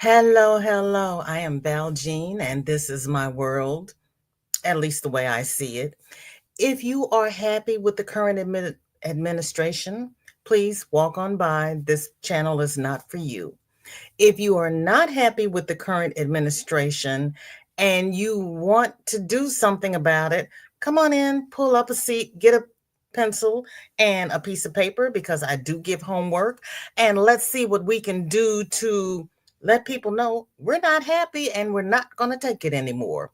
Hello, hello. I am Val Jean, and this is my world, at least the way I see it. If you are happy with the current administration, please walk on by. This channel is not for you. If you are not happy with the current administration and you want to do something about it, come on in, pull up a seat, get a pencil and a piece of paper because I do give homework, and let's see what we can do to let people know we're not happy and we're not going to take it anymore.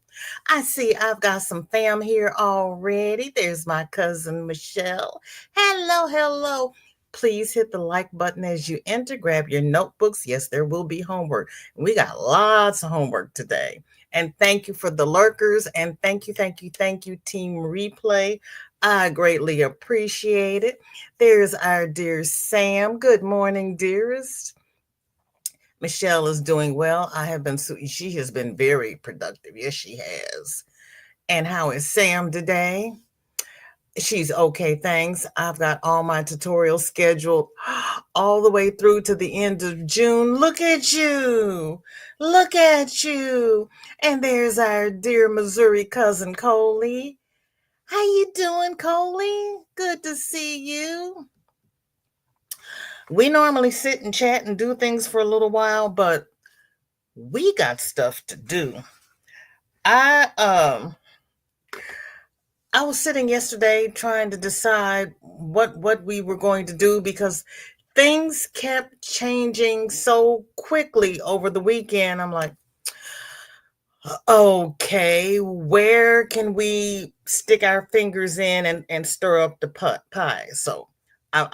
I see I've got some fam here already. There's my cousin Michelle. Hello, hello. Please hit the like button as you enter. Grab your notebooks. Yes, there will be homework. We got lots of homework today. And thank you for the lurkers. And thank you, Team Replay. I greatly appreciate it. There's our dear Sam. Good morning, dearest. Michelle is doing well. She has been very productive. Yes, she has. And how is Sam today? She's okay, thanks. I've got all my tutorials scheduled all the way through to the end of June. Look at you. Look at you. And there's our dear Missouri cousin, Coley. How you doing, Coley? Good to see you. We normally sit and chat and do things for a little while, but we got stuff to do. I was sitting yesterday trying to decide what we were going to do because things kept changing so quickly over the weekend. I'm like, okay, where can we stick our fingers in and stir up the pie? So I've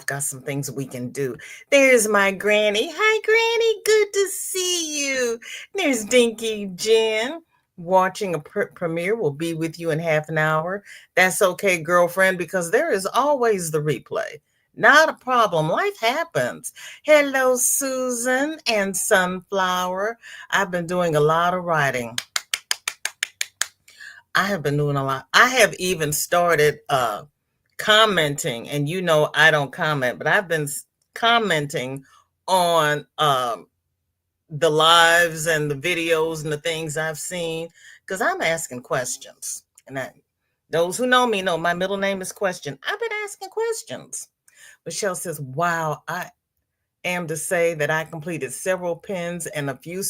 got some things we can do. There's my granny. Hi, Granny. Good to see you. There's Dinky Jen. Watching a premiere. Will be with you in half an hour. That's okay, girlfriend, because there is always the replay. Not a problem. Life happens. Hello, Susan and Sunflower. I've been doing a lot of writing. I have been doing a lot. I have even started commenting, and I don't comment, but I've been commenting on the lives and the videos and the things I've seen, because I'm asking questions. And those who know me know my middle name is Question. I've been asking questions. Michelle says, wow, I am to say that I completed several pins and a few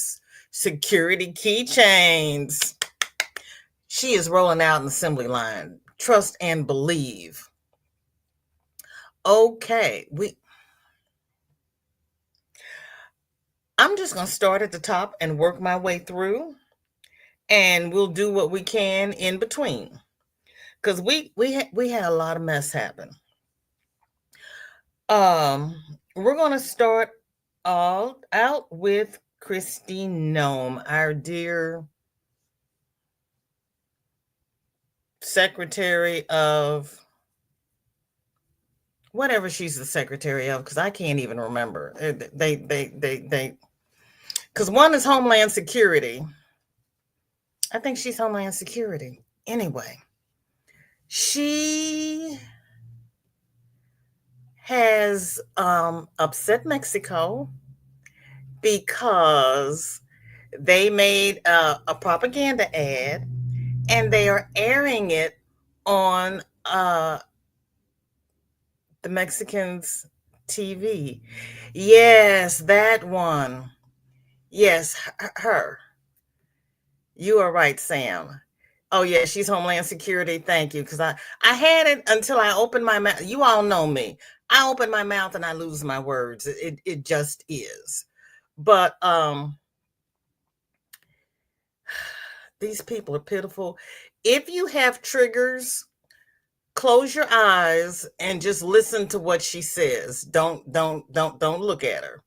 security keychains. She is rolling out an assembly line. Trust and believe. Okay, I'm just going to start at the top and work my way through, and we'll do what we can in between, because we had a lot of mess happen. We're going to start all out with Christine Nome, our dear Secretary of whatever she's the secretary of, because I can't even remember. Because one is Homeland Security. I think she's Homeland Security. Anyway, she has upset Mexico because they made a propaganda ad and they are airing it on the Mexicans' TV. Yes, that one. Yes, her. You are right, Sam. Oh, yeah, she's Homeland Security. Thank you. Because I had it until I opened my mouth. You all know me. I open my mouth and I lose my words. It just is. But these people are pitiful. If you have triggers, close your eyes and just listen to what she says. Don't look at her.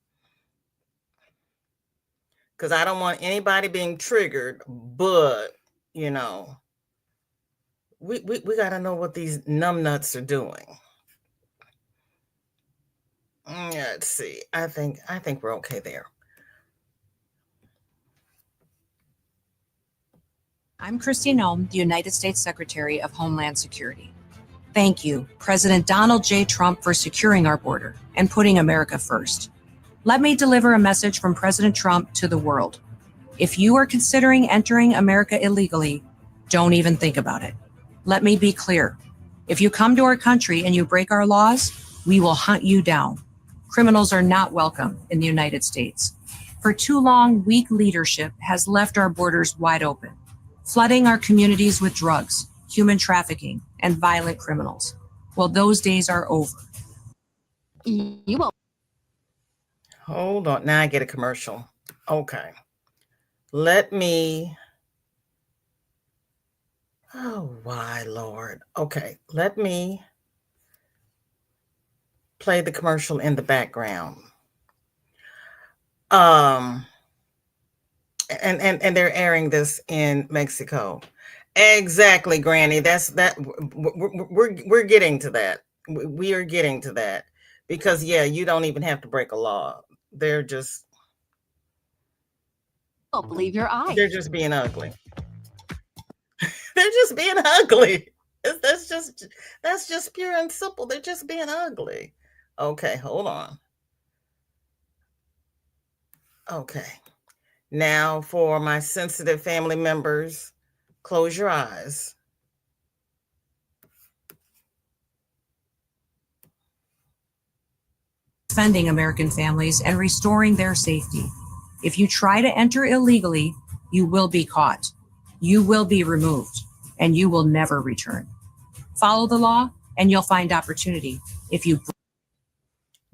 Because I don't want anybody being triggered, but we got to know what these numbnuts are doing. Let's see. I think we're okay there. I'm Christine Nome, the United States Secretary of Homeland Security. Thank you, President Donald J. Trump, for securing our border and putting America first. Let me deliver a message from President Trump to the world. If you are considering entering America illegally, don't even think about it. Let me be clear. If you come to our country and you break our laws, we will hunt you down. Criminals are not welcome in the United States. For too long, weak leadership has left our borders wide open, flooding our communities with drugs, human trafficking, and violent criminals. Well, those days are over. You will. Hold on. Now I get a commercial. Okay. Let me. Oh, why, Lord? Okay. Let me play the commercial in the background. And they're airing this in Mexico. Exactly, Granny. That's that. We're getting to that. We are getting to that because yeah, you don't even have to break a law. They're just Don't believe your eyes. they're just being ugly. They're just being ugly. That's just pure and simple. They're just being ugly. Okay, hold on. Okay. Now for my sensitive family members, close your eyes. Defending American families and restoring their safety. If you try to enter illegally, you will be caught, you will be removed, and you will never return. Follow the law, and you'll find opportunity. If you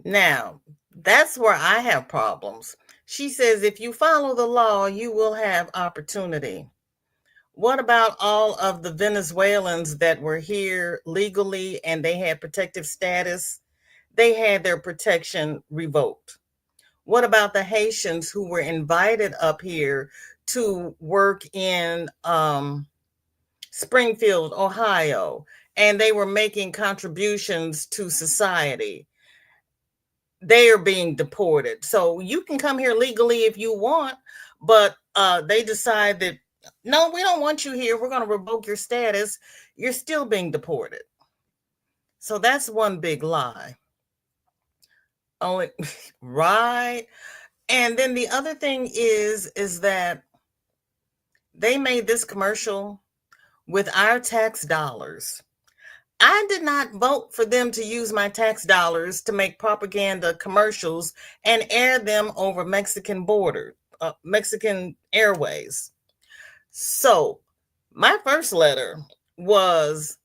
Now, that's where I have problems. She says if you follow the law, you will have opportunity. What about all of the Venezuelans that were here legally and they had protective status? They had their protection revoked. What about the Haitians who were invited up here to work in Springfield, Ohio, and they were making contributions to society? They are being deported. So you can come here legally if you want, but they decide that, no, we don't want you here. We're going to revoke your status. You're still being deported. So that's one big lie. Only right. And then the other thing is that they made this commercial with our tax dollars. I did not vote for them to use my tax dollars to make propaganda commercials and air them over Mexican border, Mexican airways. So my first letter was,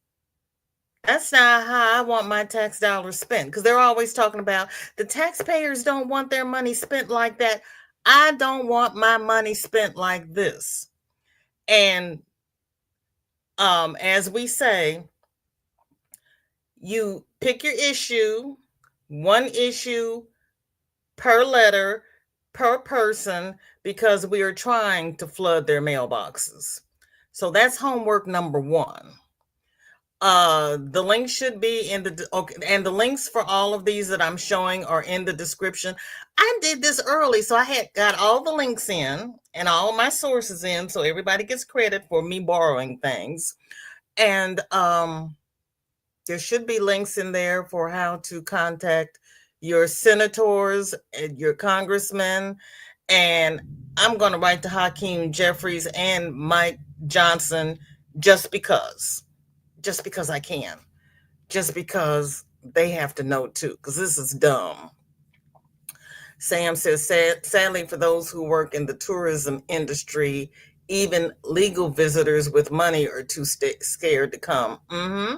that's not how I want my tax dollars spent, because they're always talking about the taxpayers don't want their money spent like that. I don't want my money spent like this. And as we say, you pick your issue, one issue per letter, per person, because we are trying to flood their mailboxes. So that's homework number one. The link should be in the okay, and the links for all of these that I'm showing are in the description. I did this early, so I had got all the links in and all my sources in, so everybody gets credit for me borrowing things. And there should be links in there for how to contact your senators and your congressmen. And I'm going to write to Hakeem Jeffries and Mike Johnson just because I can, just because they have to know too, because this is dumb. Sam says, sadly, for those who work in the tourism industry, even legal visitors with money are too scared to come. Mm-hmm.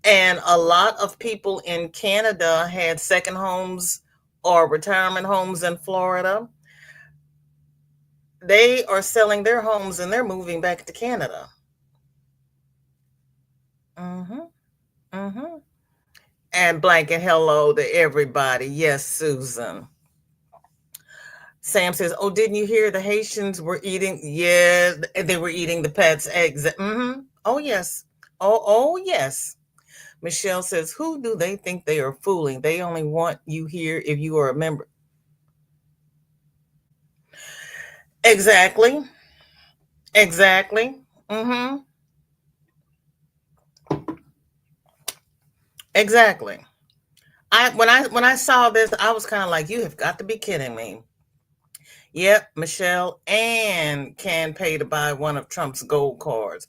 And a lot of people in Canada had second homes or retirement homes in Florida. They are selling their homes and they're moving back to Canada. Mm-hmm. Mm-hmm. And blanket hello to everybody. Yes, Susan. Sam says, oh, didn't you hear the Haitians were eating? Yeah, they were eating the pets' eggs. Mm-hmm. Oh, yes. Oh, yes. Michelle says, who do they think they are fooling? They only want you here if you are a member. Exactly. Exactly. Mm-hmm. Exactly. When I saw this, I was kind of like, you have got to be kidding me. Yep, Michelle and can pay to buy one of Trump's gold cards,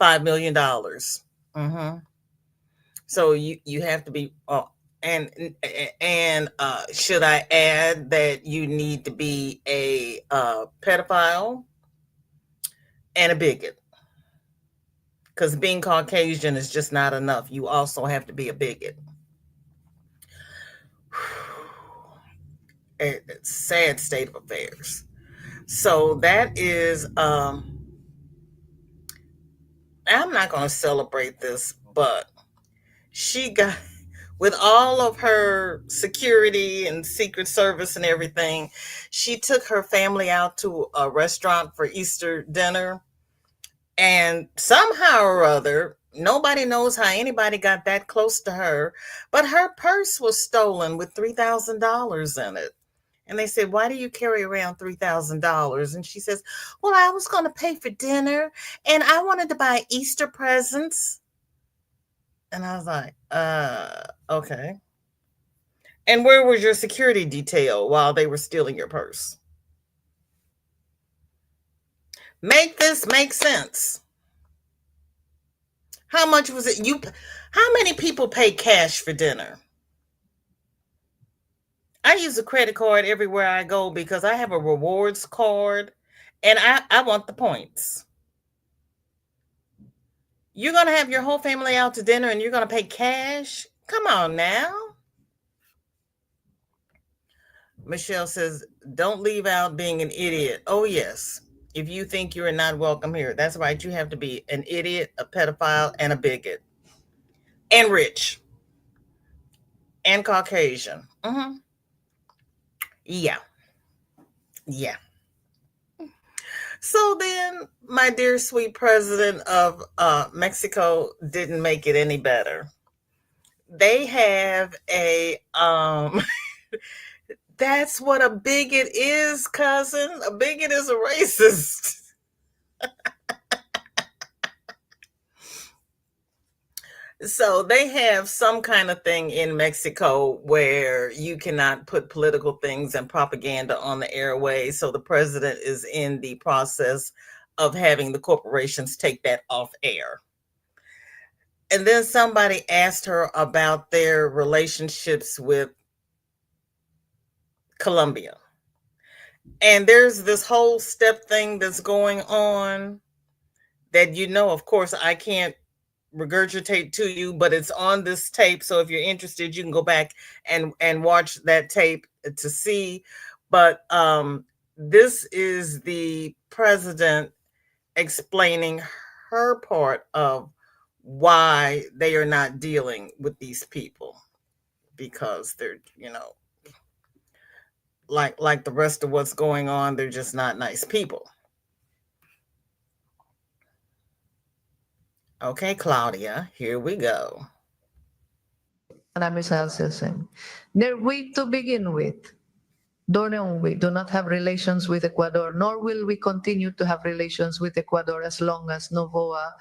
$5 million. Mm-hmm. So you have to be. And should I add that you need to be a pedophile and a bigot? Because being Caucasian is just not enough. You also have to be a bigot. A sad state of affairs. So that is. I'm not going to celebrate this, but she got, with all of her security and Secret Service and everything, she took her family out to a restaurant for Easter dinner. And somehow or other, nobody knows how anybody got that close to her, but her purse was stolen with $3,000 in it. And they said, why do you carry around $3,000? And she says, well, I was going to pay for dinner and I wanted to buy Easter presents. And I was like, okay. And where was your security detail while they were stealing your purse? Make this make sense. How much was it? How many people pay cash for dinner? I use a credit card everywhere I go because I have a rewards card and I want the points. You're going to have your whole family out to dinner and you're going to pay cash? Come on now. Michelle says, don't leave out being an idiot. Oh, yes. If you think you're not welcome here, that's right. You have to be an idiot, a pedophile, and a bigot. And rich. And Caucasian. Mm-hmm. Yeah. Yeah. So then, my dear sweet president of Mexico didn't make it any better. They have a that's what a bigot is, cousin. A bigot is a racist. So they have some kind of thing in Mexico where you cannot put political things and propaganda on the airways. So the president is in the process of having the corporations take that off air. And then somebody asked her about their relationships with Colombia. And there's this whole step thing that's going on that, of course, I can't regurgitate to you, but it's on this tape. So if you're interested, you can go back and watch that tape to see. But this is the president explaining her part of why they are not dealing with these people, because they're, like the rest of what's going on, they're just not nice people. Okay, Claudia, here we go. They're weak to begin with. We do not have relations with Ecuador, nor will we continue to have relations with Ecuador as long as Novoa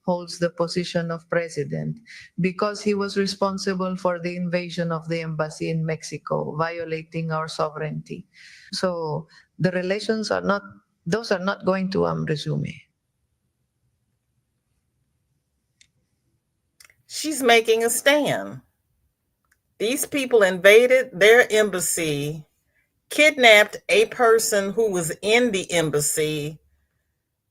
holds the position of president, because he was responsible for the invasion of the embassy in Mexico, violating our sovereignty. So the relations are not going to resume. She's making a stand. These people invaded their embassy, kidnapped a person who was in the embassy,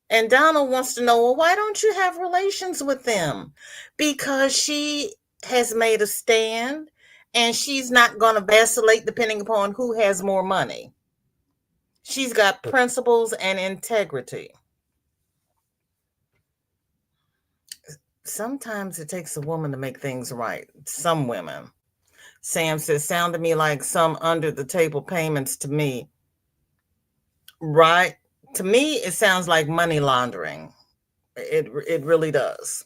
and Donald wants to know, well, why don't you have relations with them? Because she has made a stand, and she's not going to vacillate depending upon who has more money. She's got principles and integrity. Sometimes it takes a woman to make things right. Some women. Sam says, sound to me like some under the table payments to me. Right? To me, it sounds like money laundering. It really does.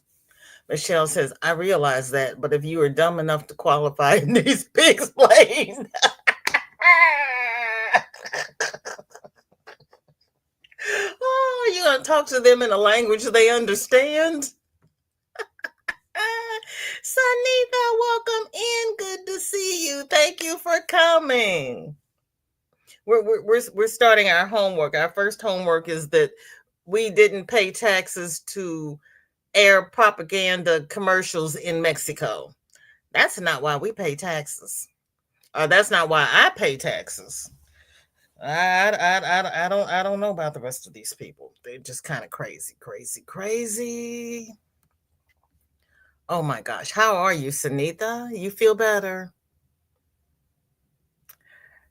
Michelle says, I realize that, but if you are dumb enough to qualify in these pigs plays. Oh, you're going to talk to them in a language they understand? Sanita, welcome in. Good to see you. Thank you for coming. We're starting our homework. Our first homework is that we didn't pay taxes to air propaganda commercials in Mexico. That's not why we pay taxes. That's not why I pay taxes. I don't know about the rest of these people. They're just kind of crazy, crazy, crazy. Oh my gosh. How are you, Sunita? You feel better?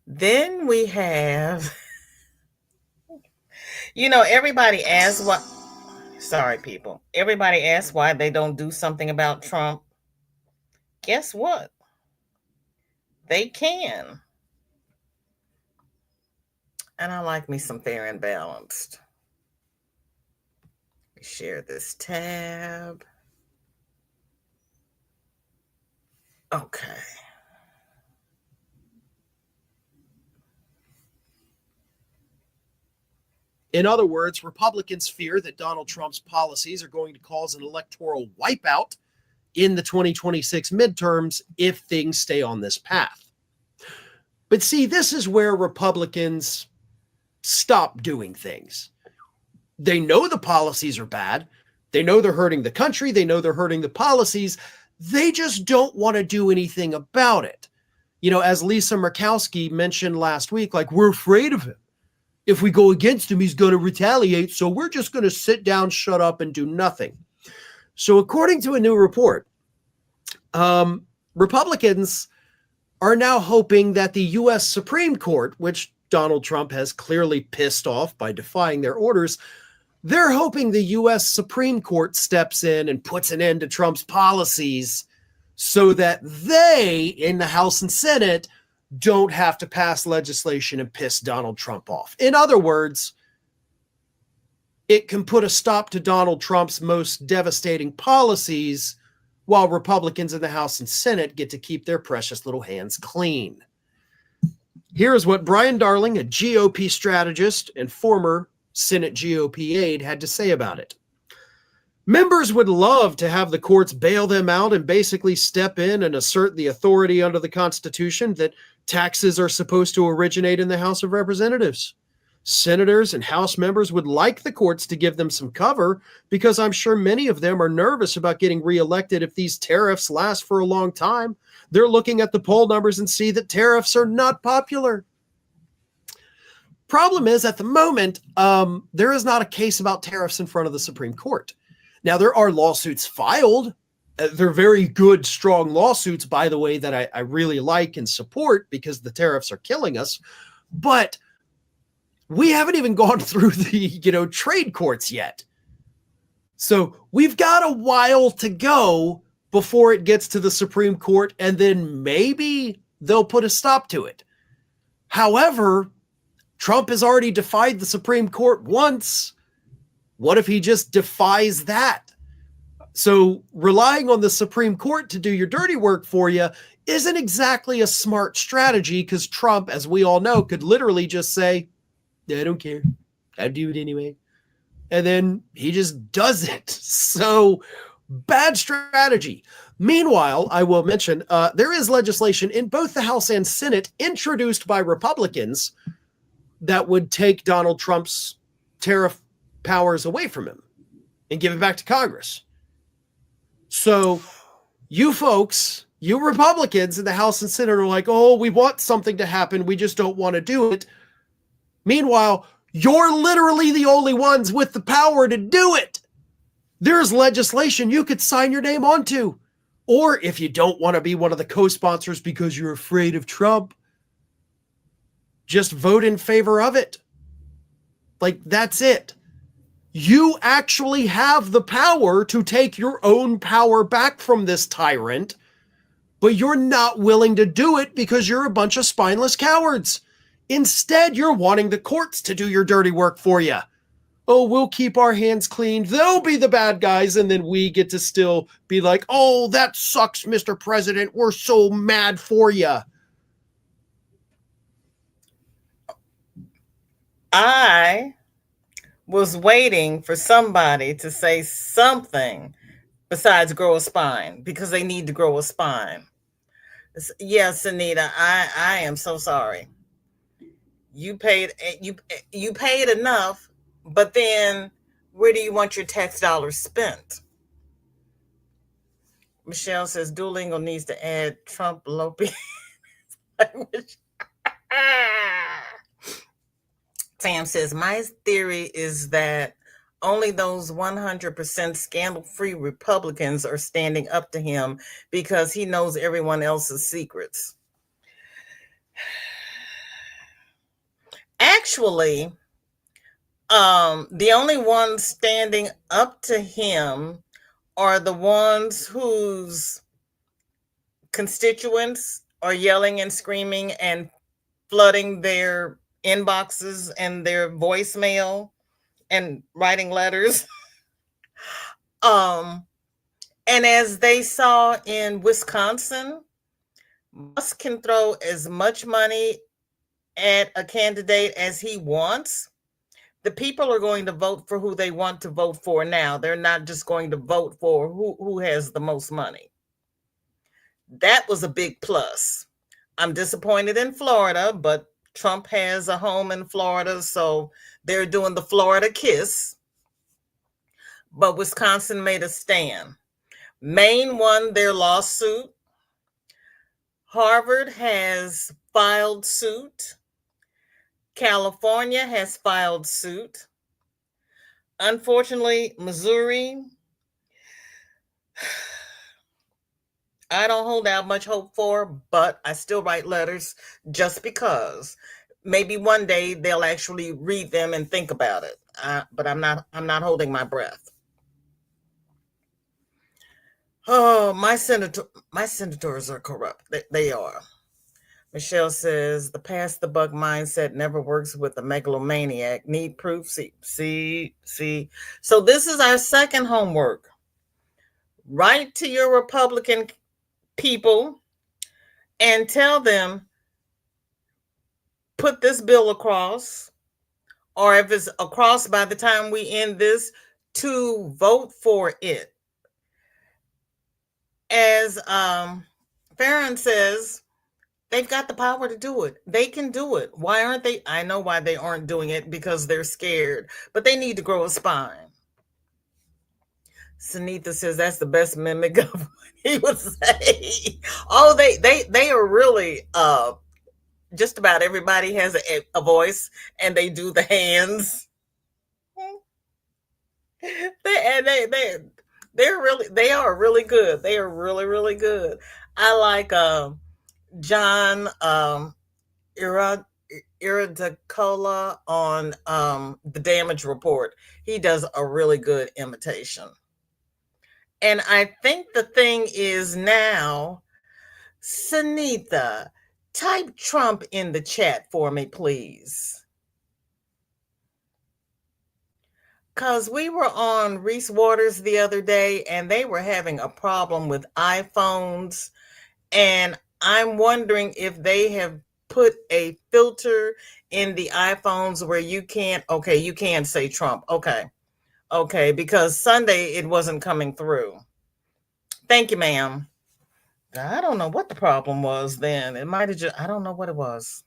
Then we have, everybody asks what, sorry, people. Everybody asks why they don't do something about Trump. Guess what? They can. And I like me some fair and balanced. Share this tab. Okay. In other words, Republicans fear that Donald Trump's policies are going to cause an electoral wipeout in the 2026 midterms if things stay on this path. But see, this is where Republicans stop doing things. They know the policies are bad. They know they're hurting the country. They know they're hurting the policies. They just don't want to do anything about it. As Lisa Murkowski mentioned last week, like, we're afraid of him. If we go against him, he's going to retaliate. So we're just going to sit down, shut up, and do nothing. So according to a new report, Republicans are now hoping that the U.S. Supreme Court, which Donald Trump has clearly pissed off by defying their orders, they're hoping the U.S. Supreme Court steps in and puts an end to Trump's policies so that they, in the House and Senate, don't have to pass legislation and piss Donald Trump off. In other words, it can put a stop to Donald Trump's most devastating policies while Republicans in the House and Senate get to keep their precious little hands clean. Here's what Brian Darling, a GOP strategist and former Senate GOP aide, had to say about it. Members would love to have the courts bail them out and basically step in and assert the authority under the Constitution that taxes are supposed to originate in the House of Representatives. Senators and House members would like the courts to give them some cover because I'm sure many of them are nervous about getting reelected if these tariffs last for a long time. They're looking at the poll numbers and see that tariffs are not popular. Problem is, at the moment, there is not a case about tariffs in front of the Supreme Court. Now, there are lawsuits filed. They're very good, strong lawsuits, by the way, that I really like and support because the tariffs are killing us. But we haven't even gone through the, trade courts yet. So we've got a while to go before it gets to the Supreme Court, and then maybe they'll put a stop to it. However, Trump has already defied the Supreme Court once. What if he just defies that? So relying on the Supreme Court to do your dirty work for you isn't exactly a smart strategy because Trump, as we all know, could literally just say, I don't care. I do it anyway. And then he just does it. So bad strategy. Meanwhile, I will mention there is legislation in both the House and Senate introduced by Republicans that would take Donald Trump's tariff powers away from him and give it back to Congress. So you folks, you Republicans in the House and Senate are like, oh, we want something to happen. We just don't want to do it. Meanwhile, you're literally the only ones with the power to do it. There's legislation you could sign your name onto. Or if you don't want to be one of the co-sponsors because you're afraid of Trump, just vote in favor of it. Like, that's it. You actually have the power to take your own power back from this tyrant, but you're not willing to do it because you're a bunch of spineless cowards. Instead, you're wanting the courts to do your dirty work for you. Oh, we'll keep our hands clean. They'll be the bad guys, and then we get to still be like, oh, that sucks, Mr. President. We're so mad for you. I was waiting for somebody to say something besides grow a spine, because they need to grow a spine. Yes, Anita, I am so sorry. You paid you paid enough, but then where do you want your tax dollars spent? Michelle says Duolingo needs to add Trump Lopi language. Sam says my theory is that only those 100% scandal-free Republicans are standing up to him because he knows everyone else's secrets. Actually, the only ones standing up to him are the ones whose constituents are yelling and screaming and flooding their inboxes and their voicemail and writing letters. And as they saw in Wisconsin, Musk can throw as much money at a candidate as he wants. The people are going to vote for who they want to vote for now. They're not just going to vote for who has the most money. That was a big plus. I'm disappointed in Florida, but Trump has a home in Florida, so they're doing the Florida kiss. But Wisconsin made a stand. Maine won their lawsuit. Harvard has filed suit. California has filed suit. Unfortunately, Missouri, I don't hold out much hope for, but I still write letters just because. Maybe one day they'll actually read them and think about it. But I'm not holding my breath. Oh, my senators are corrupt. They are. Michelle says the pass the buck mindset never works with a megalomaniac. Need proof? See. So this is our second homework. Write to your Republican people and tell them, put this bill across, or if it's across by the time we end this, to vote for it. As Farron says, they've got the power to do it. They can do it. Why aren't they? I know why they aren't doing it, because they're scared, but they need to grow a spine. Sunitha says that's the best mimic of what he would say. Oh, they are really, just about everybody has a voice, and they do the hands. They are really good. They are really, really good. I like John Iradecola on the Damage Report. He does a really good imitation. And I think the thing is now, Sunitha, type Trump in the chat for me, please. Because we were on Reese Waters the other day, and they were having a problem with iPhones. And I'm wondering if they have put a filter in the iPhones where you can't say Trump. Okay, because Sunday it wasn't coming through. Thank you, ma'am. I don't know what the problem was then. It might have just, I don't know what it was.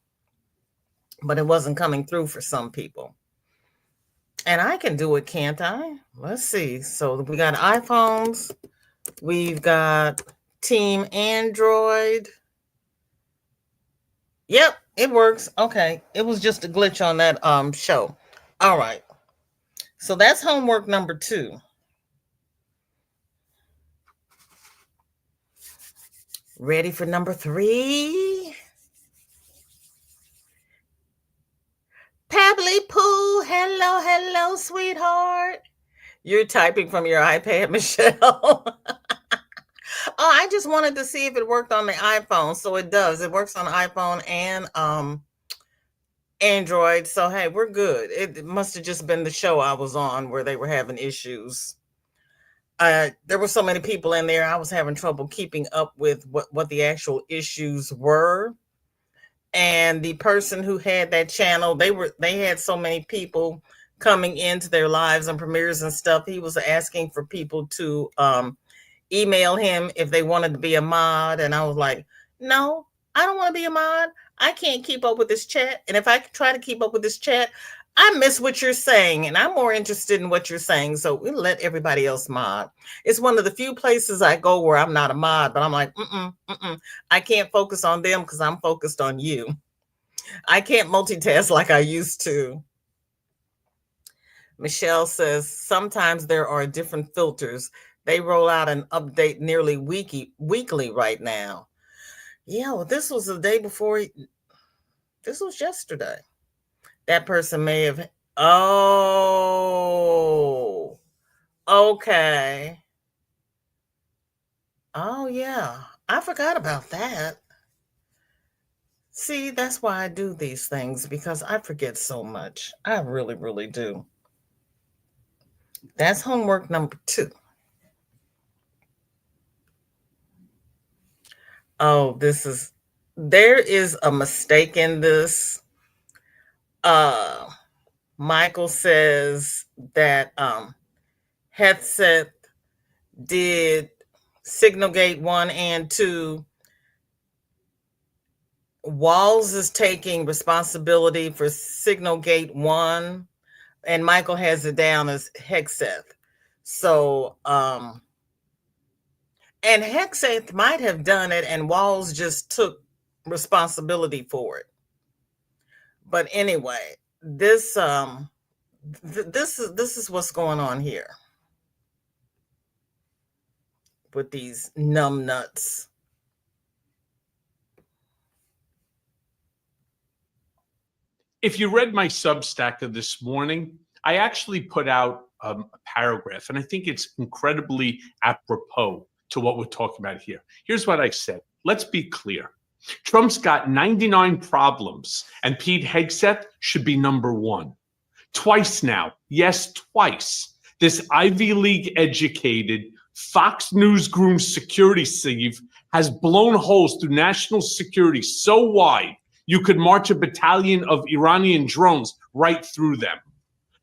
But it wasn't coming through for some people. And I can do it, can't I? Let's see. So we got iPhones. We've got Team Android. Yep, it works. Okay. It was just a glitch on that show. All right. So that's homework number 2. Ready for number 3? Pabbly Poo, hello, sweetheart. You're typing from your iPad, Michelle. Oh, I just wanted to see if it worked on the iPhone. So it does. It works on iPhone and Android. So, hey, we're good. It must have just been the show I was on where they were having issues. There were so many people in there. I was having trouble keeping up with what the actual issues were. And the person who had that channel, they had so many people coming into their lives and premieres and stuff. He was asking for people to email him if they wanted to be a mod. And I was like, no, I don't want to be a mod. I can't keep up with this chat. And if I try to keep up with this chat, I miss what you're saying. And I'm more interested in what you're saying. So we'll let everybody else mod. It's one of the few places I go where I'm not a mod, but I'm like, I can't focus on them because I'm focused on you. I can't multitask like I used to. Michelle says, sometimes there are different filters. They roll out an update nearly weekly right now. Yeah, well, this was the day before. This was yesterday. That person may have. Oh, okay. Oh, yeah. I forgot about that. See, that's why I do these things, because I forget so much. I really, really do. That's homework number 2. Oh, there is a mistake in this. Michael says that Hegseth did Signalgate 1 and 2. Walls is taking responsibility for Signalgate 1, and Michael has it down as Hegseth. So, and Hegseth might have done it, and Walls just took responsibility for it. But anyway, this is what's going on here with these numb nuts. If you read my Substack of this morning, I actually put out a paragraph, and I think it's incredibly apropos to what we're talking about here. Here's what I said. Let's be clear. Trump's got 99 problems, and Pete Hegseth should be number 1. Twice now. Yes, twice. This Ivy League educated Fox News groomed security sieve has blown holes through national security so wide you could march a battalion of Iranian drones right through them.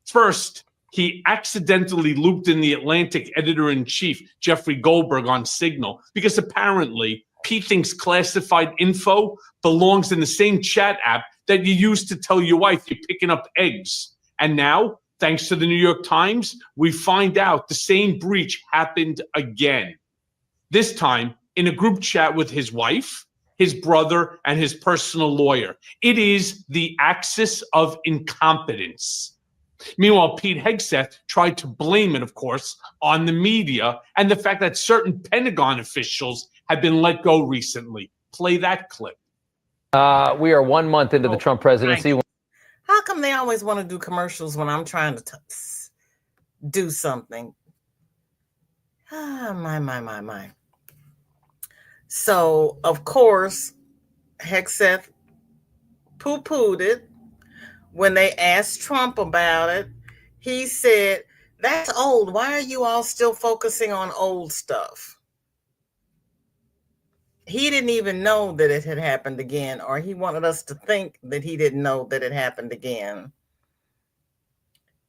First, he accidentally looped in the Atlantic editor-in-chief, Jeffrey Goldberg, on Signal, because apparently Pete thinks classified info belongs in the same chat app that you use to tell your wife you're picking up eggs. And now, thanks to the New York Times, we find out the same breach happened again. This time in a group chat with his wife, his brother, and his personal lawyer. It is the axis of incompetence. Meanwhile, Pete Hegseth tried to blame it, of course, on the media and the fact that certain Pentagon officials had been let go recently. Play that clip. We are 1 month into the Trump presidency. How come they always want to do commercials when I'm trying to do something? My. So, of course, Hegseth poo-pooed it. When they asked Trump about it, he said, that's old. Why are you all still focusing on old stuff? He didn't even know that it had happened again, or he wanted us to think that he didn't know that it happened again.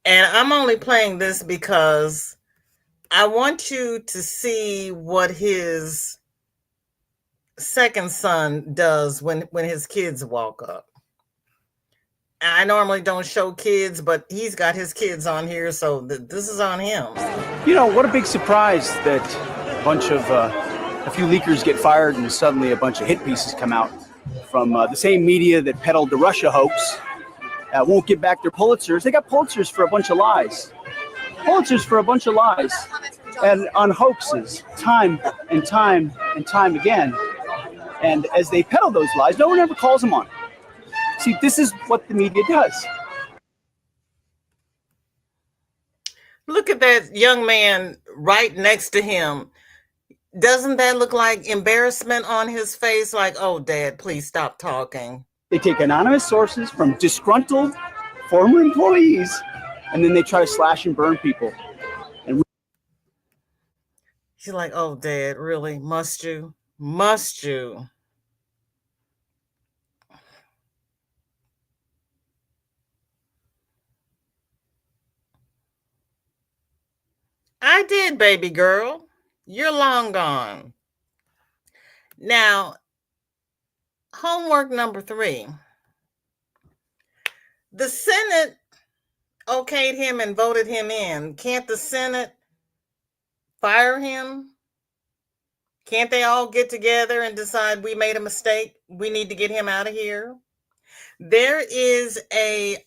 And I'm only playing this because I want you to see what his second son does when his kids walk up. I normally don't show kids, but he's got his kids on here, so this is on him. You know, what a big surprise that a few leakers get fired and suddenly a bunch of hit pieces come out from the same media that peddled the Russia hoax. Won't give back their Pulitzers. They got Pulitzers for a bunch of lies. Pulitzers for a bunch of lies and on hoaxes time and time and time again. And as they peddle those lies, no one ever calls them on it. See, this is what the media does. Look at that young man right next to him. Doesn't that look like embarrassment on his face? Like, oh, Dad, please stop talking. They take anonymous sources from disgruntled former employees, and then they try to slash and burn people. And She's like, oh, Dad, really? Must you? Must you? I did, baby girl. You're long gone. Now, homework number 3. The Senate okayed him and voted him in. Can't the Senate fire him? Can't they all get together and decide we made a mistake? We need to get him out of here. There is a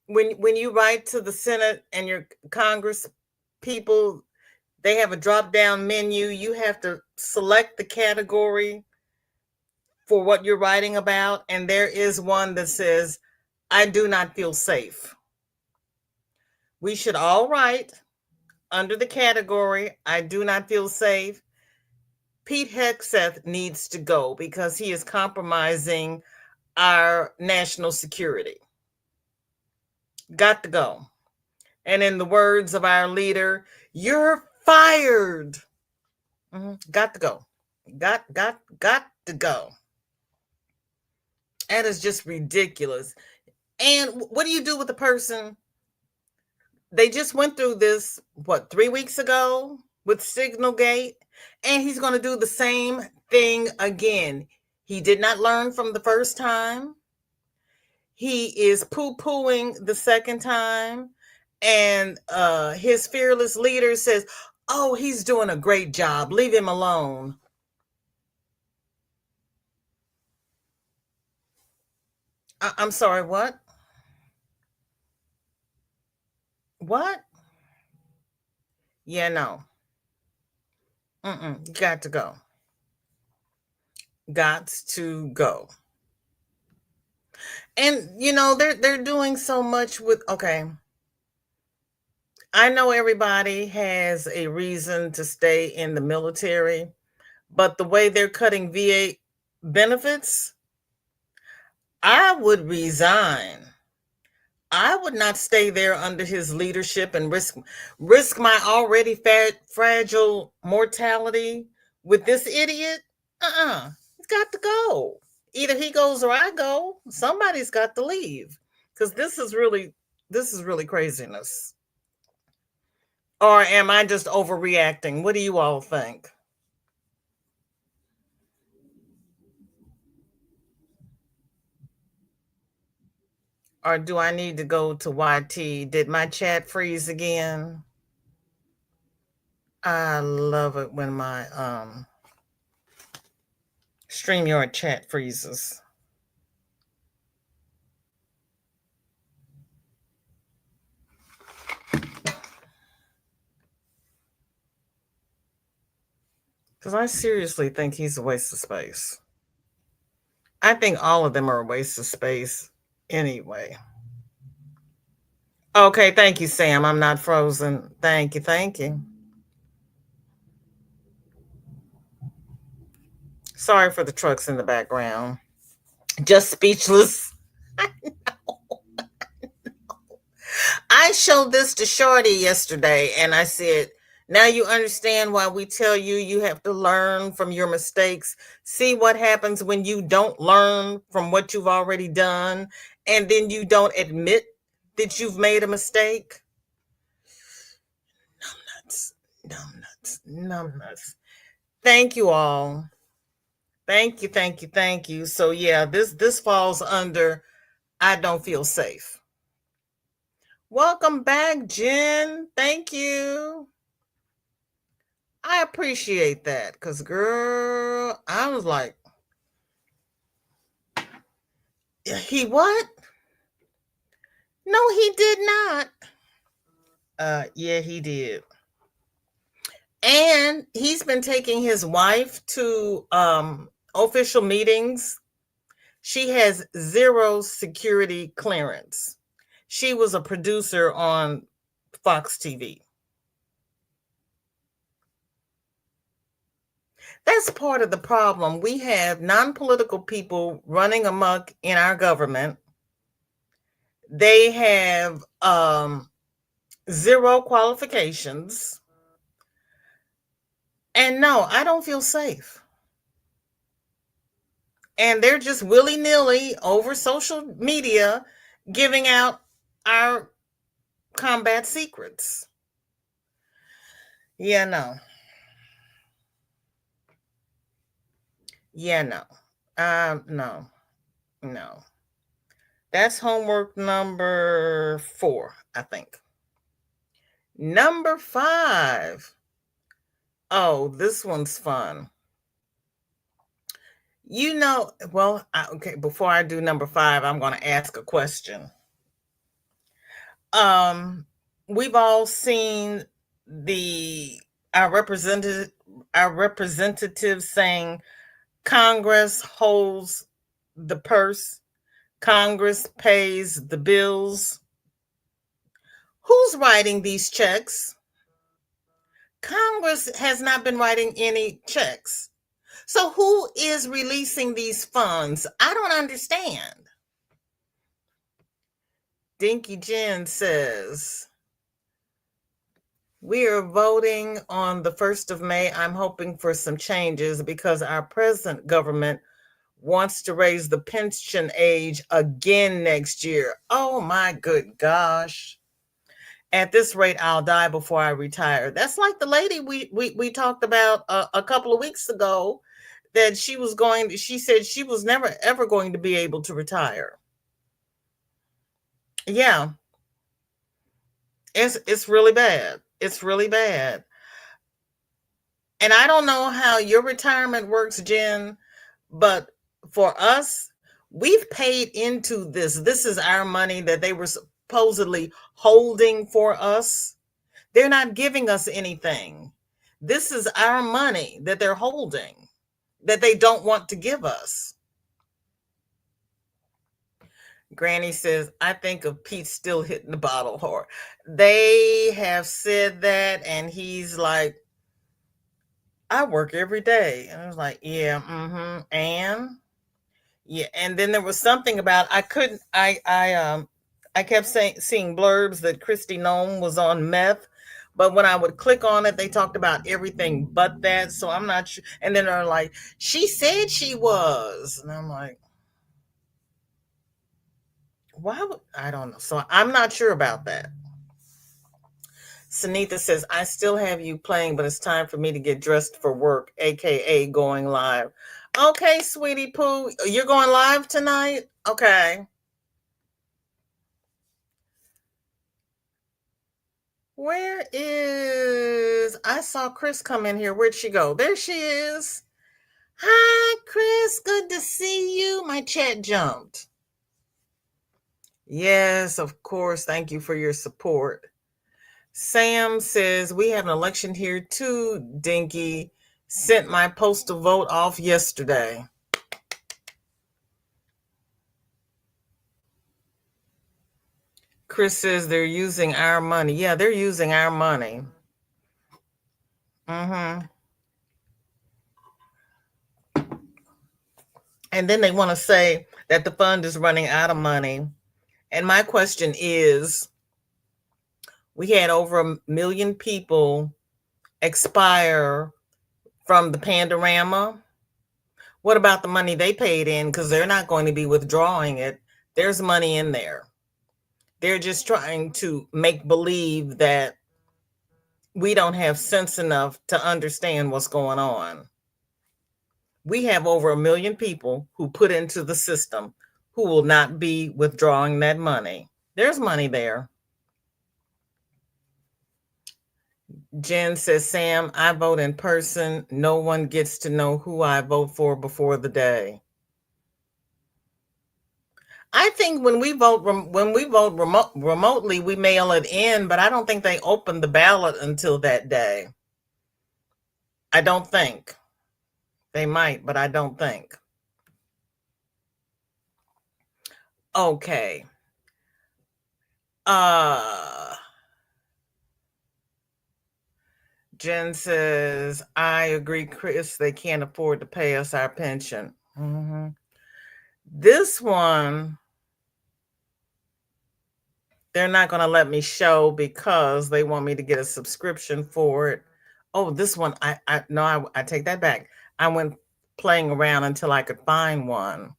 when you write to the Senate and your Congress people, they have a drop-down menu. You have to select the category for what you're writing about, and there is one that says, I do not feel safe. We should all write under the category, I do not feel safe. Pete Hegseth needs to go because he is compromising our national security. Got to go. And in the words of our leader, you're fired. Got to go. Got to go. That is just ridiculous. And what do you do with the person? They just went through this, 3 weeks ago with Signalgate, and he's going to do the same thing again. He did not learn from the first time. He is poo-pooing the second time, and his fearless leader says, oh, he's doing a great job. Leave him alone. I'm sorry, what? What? Yeah, no. Got to go. Got to go. And they're doing so much with, okay, I know everybody has a reason to stay in the military, but the way they're cutting VA benefits, I would resign. I would not stay there under his leadership and risk my already fragile mortality with this idiot. He's got to go. Either he goes or I go. Somebody's got to leave, because this is really craziness. Or am I just overreacting? What do you all think? Or do I need to go to YT? Did my chat freeze again? I love it when my StreamYard chat freezes. Because I seriously think he's a waste of space. I think all of them are a waste of space anyway. Okay, thank you, Sam. I'm not frozen. Thank you. Sorry for the trucks in the background. Just speechless. I know. I showed this to Shorty yesterday, and I said, now you understand why we tell you have to learn from your mistakes. See what happens when you don't learn from what you've already done, and then you don't admit that you've made a mistake. Numbnuts. Thank you all. Thank you. So yeah, this falls under I don't feel safe. Welcome back, Jen. Thank you. I appreciate that, because girl, I was like, he what? No, he did not. Yeah, he did. And he's been taking his wife to official meetings. She has 0 security clearance. She was a producer on Fox TV. That's part of the problem. We have non-political people running amok in our government. They have 0 qualifications. And no, I don't feel safe. And they're just willy-nilly over social media giving out our combat secrets. Yeah, no. Yeah, no. No. No. That's homework number 4, I think. Number 5. Oh, this one's fun. Okay, before I do number 5, I'm going to ask a question. We've all seen our representatives saying Congress holds the purse, Congress pays the bills. Who's writing these checks? Congress has not been writing any checks. So who is releasing these funds? I don't understand. Dinky Jen says, we are voting on the 1st of May. I'm hoping for some changes because our present government wants to raise the pension age again next year. Oh my good gosh. At this rate, I'll die before I retire. That's like the lady we talked about a couple of weeks ago, that she said she was never ever going to be able to retire. Yeah. It's really bad. It's really bad. And I don't know how your retirement works, Jen, but for us, we've paid into this. This is our money that they were supposedly holding for us. They're not giving us anything. This is our money that they're holding, that they don't want to give us. Granny says, I think of Pete still hitting the bottle hard. They have said that, and he's like, I work every day. And I was like, yeah, and yeah. And then there was something about, I kept seeing blurbs that Kristi Noem was on meth, but when I would click on it, they talked about everything but that. So I'm not sure. And then they're like, she said she was. And I'm like, I don't know. So I'm not sure about that. Sunitha says, I still have you playing, but it's time for me to get dressed for work, aka going live. Okay, sweetie poo, you're going live tonight? Okay. I saw Chris come in here. Where'd she go? There she is. Hi, Chris. Good to see you. My chat jumped. Yes, of course. Thank you for your support. Sam says, we have an election here too, Dinky. Sent my postal vote off yesterday. Chris says they're using our money. Yeah, they're using our money. And then they want to say that the fund is running out of money. And my question is, we had over 1 million people expire from the Pandorama. What about the money they paid in? Because they're not going to be withdrawing it. There's money in there. They're just trying to make believe that we don't have sense enough to understand what's going on. We have over 1 million people who put into the system who will not be withdrawing that money. There's money there. Jen says, Sam, I vote in person. No one gets to know who I vote for before the day. I think when we vote remotely, we mail it in, but I don't think they open the ballot until that day. I don't think. They might, but I don't think. Okay. Jen says, I agree, Chris. They can't afford to pay us our pension. This one, they're not going to let me show because they want me to get a subscription for it. Oh, this one, I take that back. I went playing around until I could find one.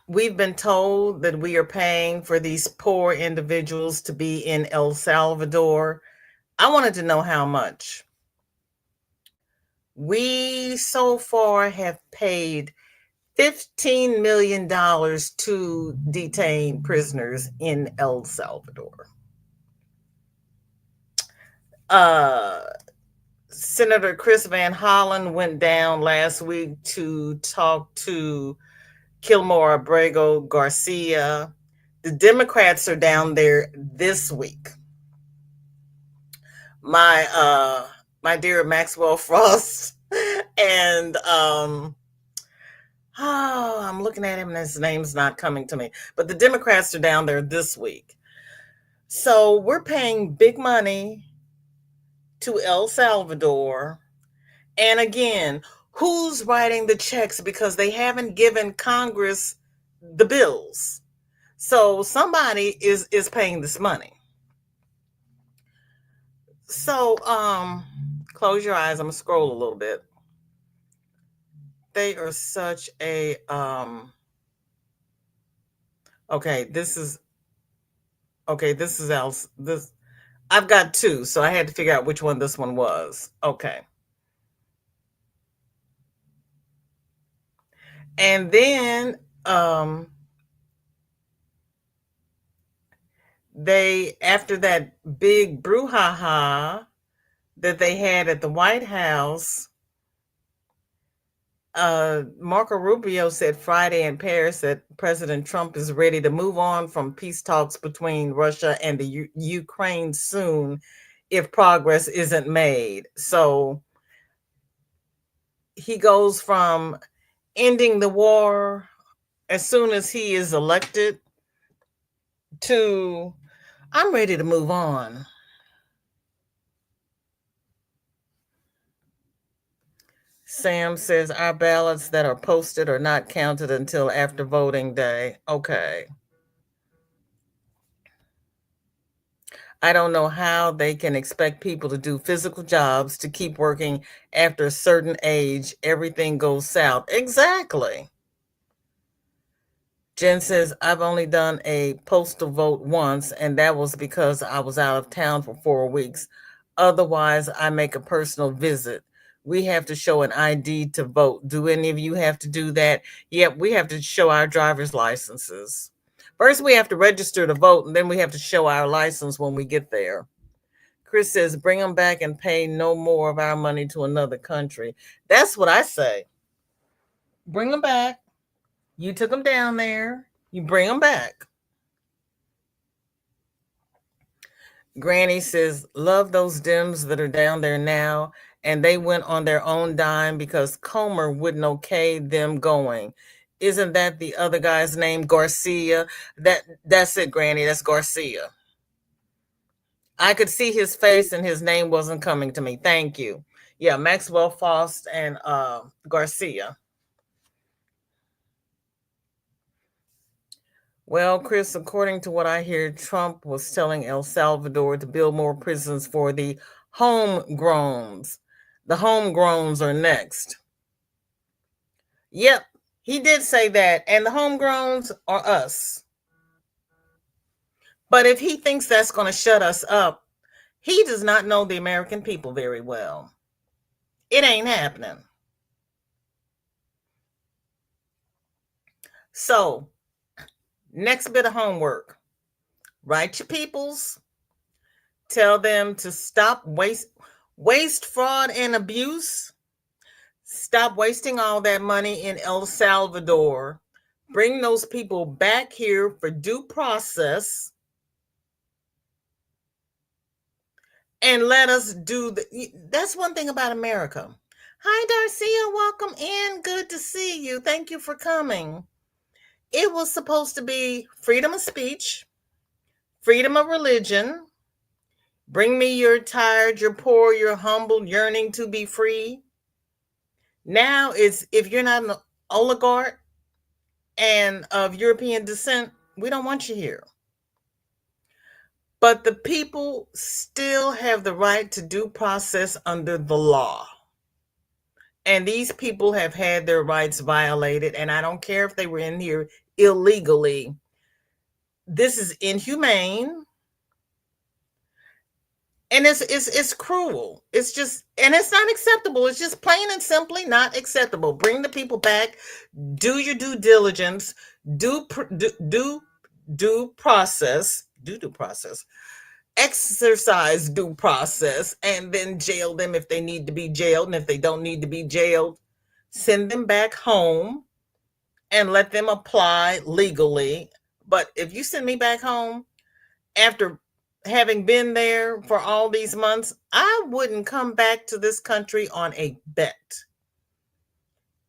we've been told that we are paying for these poor individuals to be in El Salvador. I wanted to know how much. We so far have paid $15 million to detain prisoners in El Salvador. Senator Chris Van Hollen went down last week to talk to Kilmore Abrego Garcia. The Democrats are down there this week. My dear Maxwell Frost and I'm looking at him and his name's not coming to me. But the Democrats are down there this week. So we're paying big money to El Salvador. And again, who's writing the checks? Because they haven't given Congress the bills. So somebody is paying this money. So close your eyes. I'm gonna scroll a little bit. They are such a this is this I've got two, so I had to figure out which one this one was. Okay. And then they, after that big brouhaha that they had at the White House, Marco Rubio said Friday in Paris that President Trump is ready to move on from peace talks between Russia and the Ukraine soon if progress isn't made. So he goes from ending the war as soon as he is elected to I'm ready to move on. Sam says our ballots that are posted are not counted until after voting day. Okay. I don't know how they can expect people to do physical jobs to keep working after a certain age. Everything goes south. Exactly. Jen says, I've only done a postal vote once, and that was because I was out of town for 4 weeks. Otherwise, I make a personal visit. We have to show an ID to vote. Do any of you have to do that? Yep, we have to show our driver's licenses. First, we have to register to vote, and then we have to show our license when we get there. Chris says, bring them back and pay no more of our money to another country. That's what I say. Bring them back. You took them down there. You bring them back. Granny says, love those Dems that are down there now. And they went on their own dime because Comer wouldn't okay them going. Isn't that the other guy's name, Garcia? That's it, Granny. That's Garcia. I could see his face and his name wasn't coming to me. Thank you. Yeah, Maxwell Faust and Garcia. Well, Chris, according to what I hear, Trump was telling El Salvador to build more prisons for the homegrowns. The homegrowns are next. Yep, he did say that. And the homegrowns are us. But if he thinks that's going to shut us up, he does not know the American people very well. It ain't happening. So, next bit of homework. Write your peoples. Tell them to stop waste, fraud, and abuse. Stop wasting all that money in El Salvador. Bring those people back here for due process. And let us do that's one thing about America. Hi, Darcia. Welcome in. Good to see you. Thank you for coming. It was supposed to be freedom of speech, freedom of religion. Bring me your tired, your poor, your humble, yearning to be free. Now it's if you're not an oligarch and of European descent, we don't want you here. But the people still have the right to due process under the law. And these people have had their rights violated. And I don't care if they were in here illegally. This is inhumane. And it's cruel. It's just, and it's not acceptable. It's just plain and simply not acceptable. Bring the people back. Do your due diligence. Due process. Exercise due process, and then jail them if they need to be jailed. And if they don't need to be jailed, send them back home and let them apply legally. But if you send me back home after having been there for all these months, I wouldn't come back to this country on a bet.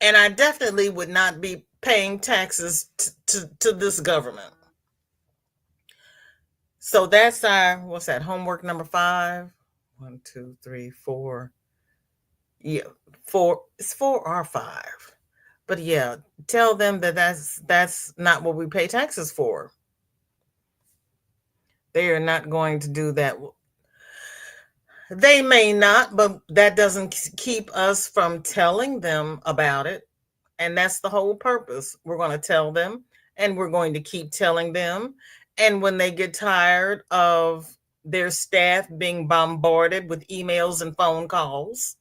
And I definitely would not be paying taxes to this government. So that's our, what's that, homework number 5? 1, 2, 3, 4. Yeah, 4. It's 4 or 5. But yeah, tell them that that's not what we pay taxes for. They are not going to do that. They may not, but that doesn't keep us from telling them about it. And that's the whole purpose. We're going to tell them, and we're going to keep telling them. And when they get tired of their staff being bombarded with emails and phone calls,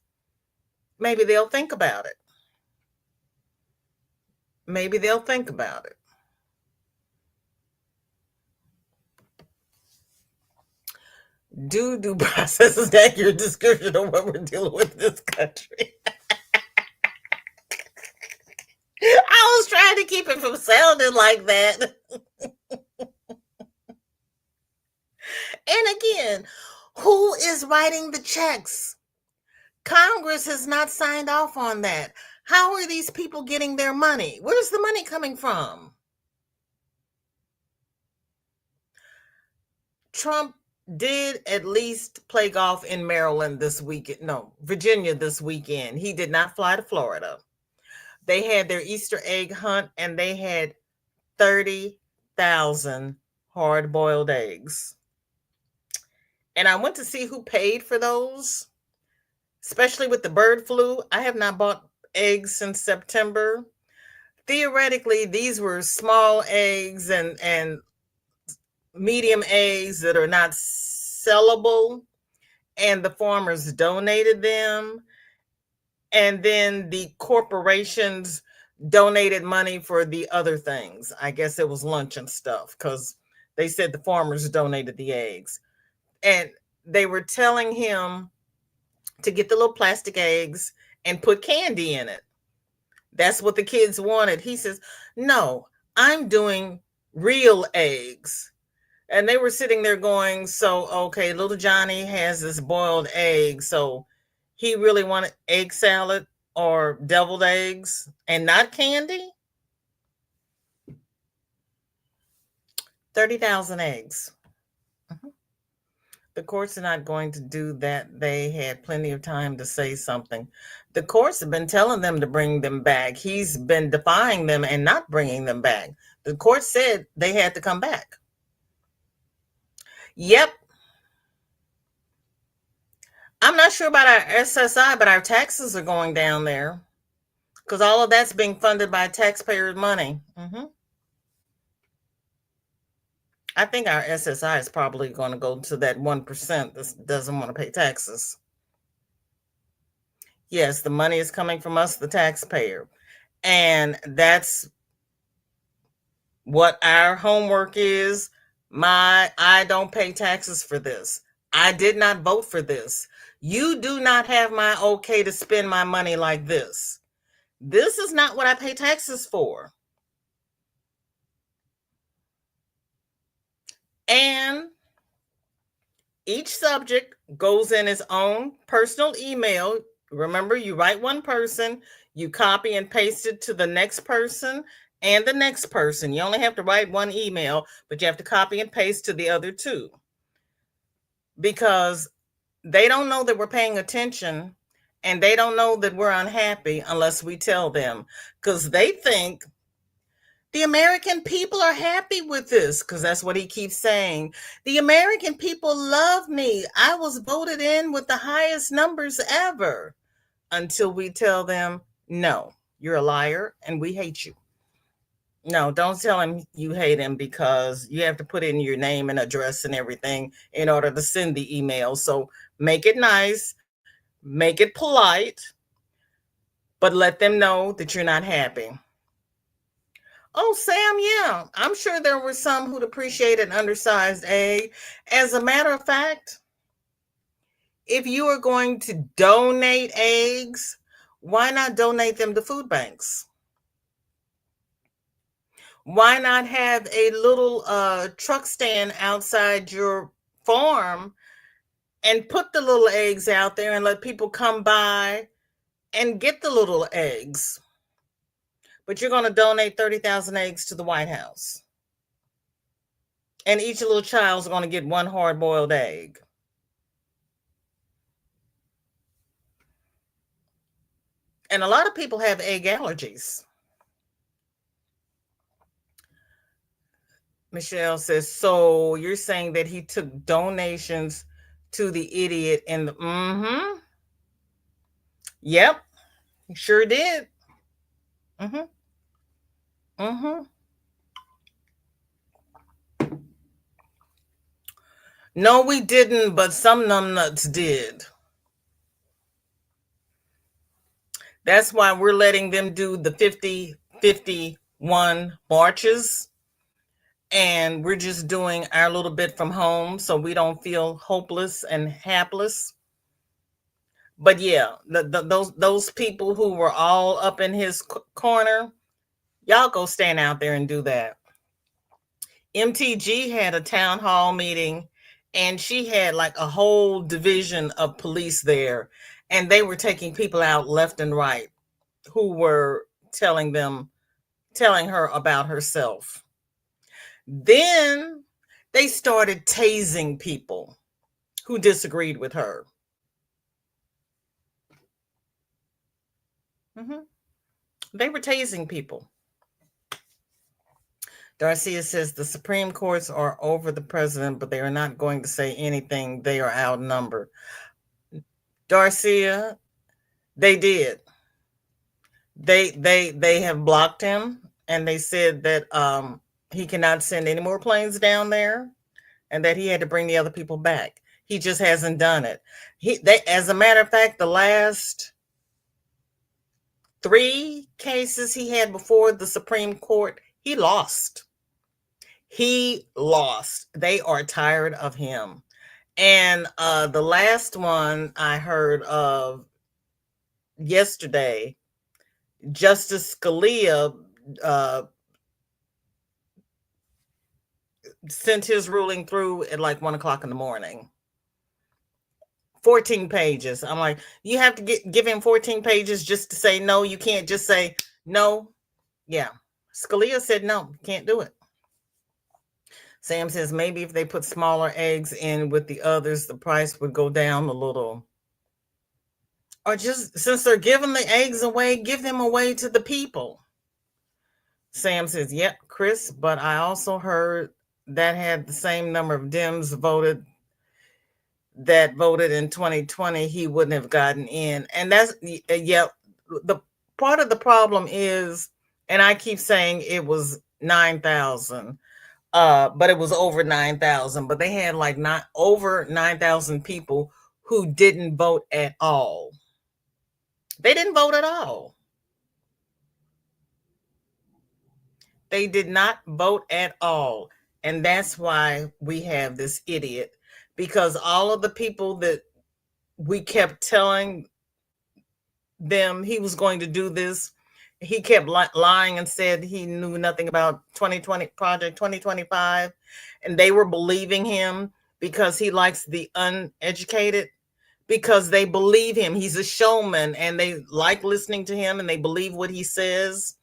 maybe they'll think about it. Maybe they'll think about it. Due process is that your description of what we're dealing with in this country. I was trying to keep it from sounding like that. And again, who is writing the checks? Congress has not signed off on that. How are these people getting their money? Where's the money coming from? Trump did at least play golf in Maryland this weekend. No, Virginia this weekend. He did not fly to Florida. They had their Easter egg hunt, and they had 30,000 hard-boiled eggs. And I went to see who paid for those, especially with the bird flu. I have not bought eggs since September. Theoretically, these were small eggs and medium eggs that are not sellable, and the farmers donated them. And then the corporations donated money for the other things. I guess it was lunch and stuff, because they said the farmers donated the eggs. And they were telling him to get the little plastic eggs and put candy in it. That's what the kids wanted. He says, no, I'm doing real eggs. And they were sitting there going, so, okay, little Johnny has this boiled egg. So he really wanted egg salad or deviled eggs and not candy? 30,000 eggs. The courts are not going to do that. They had plenty of time to say something. The courts have been telling them to bring them back. He's been defying them and not bringing them back. The court said they had to come back. Yep. I'm not sure about our SSI, but our taxes are going down there because all of that's being funded by taxpayers' money. I think our SSI is probably going to go to that 1% that doesn't want to pay taxes. Yes, the money is coming from us, the taxpayer. And that's what our homework is. I don't pay taxes for this. I did not vote for this. You do not have my okay to spend my money like this. This is not what I pay taxes for. And each subject goes in its own personal email. Remember, you write one person, you copy and paste it to the next person and the next person. You only have to write one email, but you have to copy and paste to the other two. Because they don't know that we're paying attention, and they don't know that we're unhappy unless we tell them. Because they think the American people are happy with this, because that's what he keeps saying. The American people love me. I was voted in with the highest numbers ever. Until we tell them, no, you're a liar and we hate you. No, don't tell him you hate him, because you have to put in your name and address and everything in order to send the email. So make it nice, make it polite, but let them know that you're not happy. Oh, Sam, yeah, I'm sure there were some who'd appreciate an undersized egg. As a matter of fact, if you are going to donate eggs, why not donate them to food banks? Why not have a little truck stand outside your farm and put the little eggs out there and let people come by and get the little eggs? But you're going to donate 30,000 eggs to the White House. And each little child's going to get one hard-boiled egg. And a lot of people have egg allergies. Michelle says, so you're saying that he took donations to the idiot in the... Mm-hmm. Yep, he sure did. Mm-hmm. Mm-hmm. No, we didn't, but some numbnuts did. That's why we're letting them do the 50-51 marches. And we're just doing our little bit from home so we don't feel hopeless and hapless. But yeah, those people who were all up in his corner, y'all go stand out there and do that. MTG had a town hall meeting, and she had like a whole division of police there, and they were taking people out left and right who were telling her about herself. Then they started tasing people who disagreed with her. Mm-hmm. They were tasing people. Darcia says the Supreme Courts are over the president, but they are not going to say anything. They are outnumbered. Darcia, they did. They have blocked him, and they said that he cannot send any more planes down there, and that he had to bring the other people back. He just hasn't done it. As a matter of fact, the last 3 cases he had before the Supreme Court, he lost. He lost. They are tired of him. And the last one I heard of yesterday, Justice Scalia sent his ruling through at like 1:00 in the morning. 14 pages. I'm like, you have to give him 14 pages just to say no. You can't just say no. Yeah. Scalia said no, can't do it. Sam says maybe if they put smaller eggs in with the others, the price would go down a little. Or just, since they're giving the eggs away, give them away to the people. Sam says, yep, Chris, but I also heard that had the same number of Dems voted in 2020, he wouldn't have gotten in. And that's, yeah, the part of the problem is, and I keep saying it was 9,000, but it was over 9,000, but they had like not over 9,000 people who didn't vote at all. They didn't vote at all. They did not vote at all. And that's why we have this idiot, because all of the people that we kept telling them he was going to do this, he kept lying and said he knew nothing about 2020 Project 2025. And they were believing him because he likes the uneducated, because they believe him. He's a showman and they like listening to him and they believe what he says.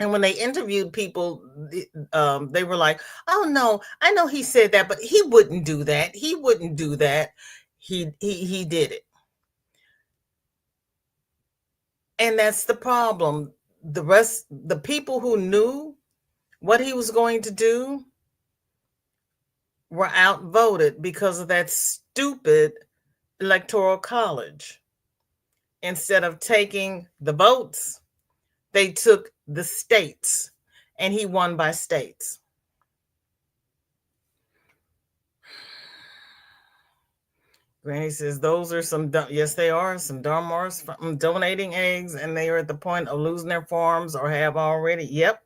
And when they interviewed people, they were like, oh, no, I know he said that, but he wouldn't do that. He wouldn't do that. He did it. And that's the problem. The people who knew what he was going to do were outvoted because of that stupid electoral college. Instead of taking the votes, they took the states. and he won by states. Granny says those are some, yes, they are some Darmars from donating eggs, and they are at the point of losing their farms or have already. Yep,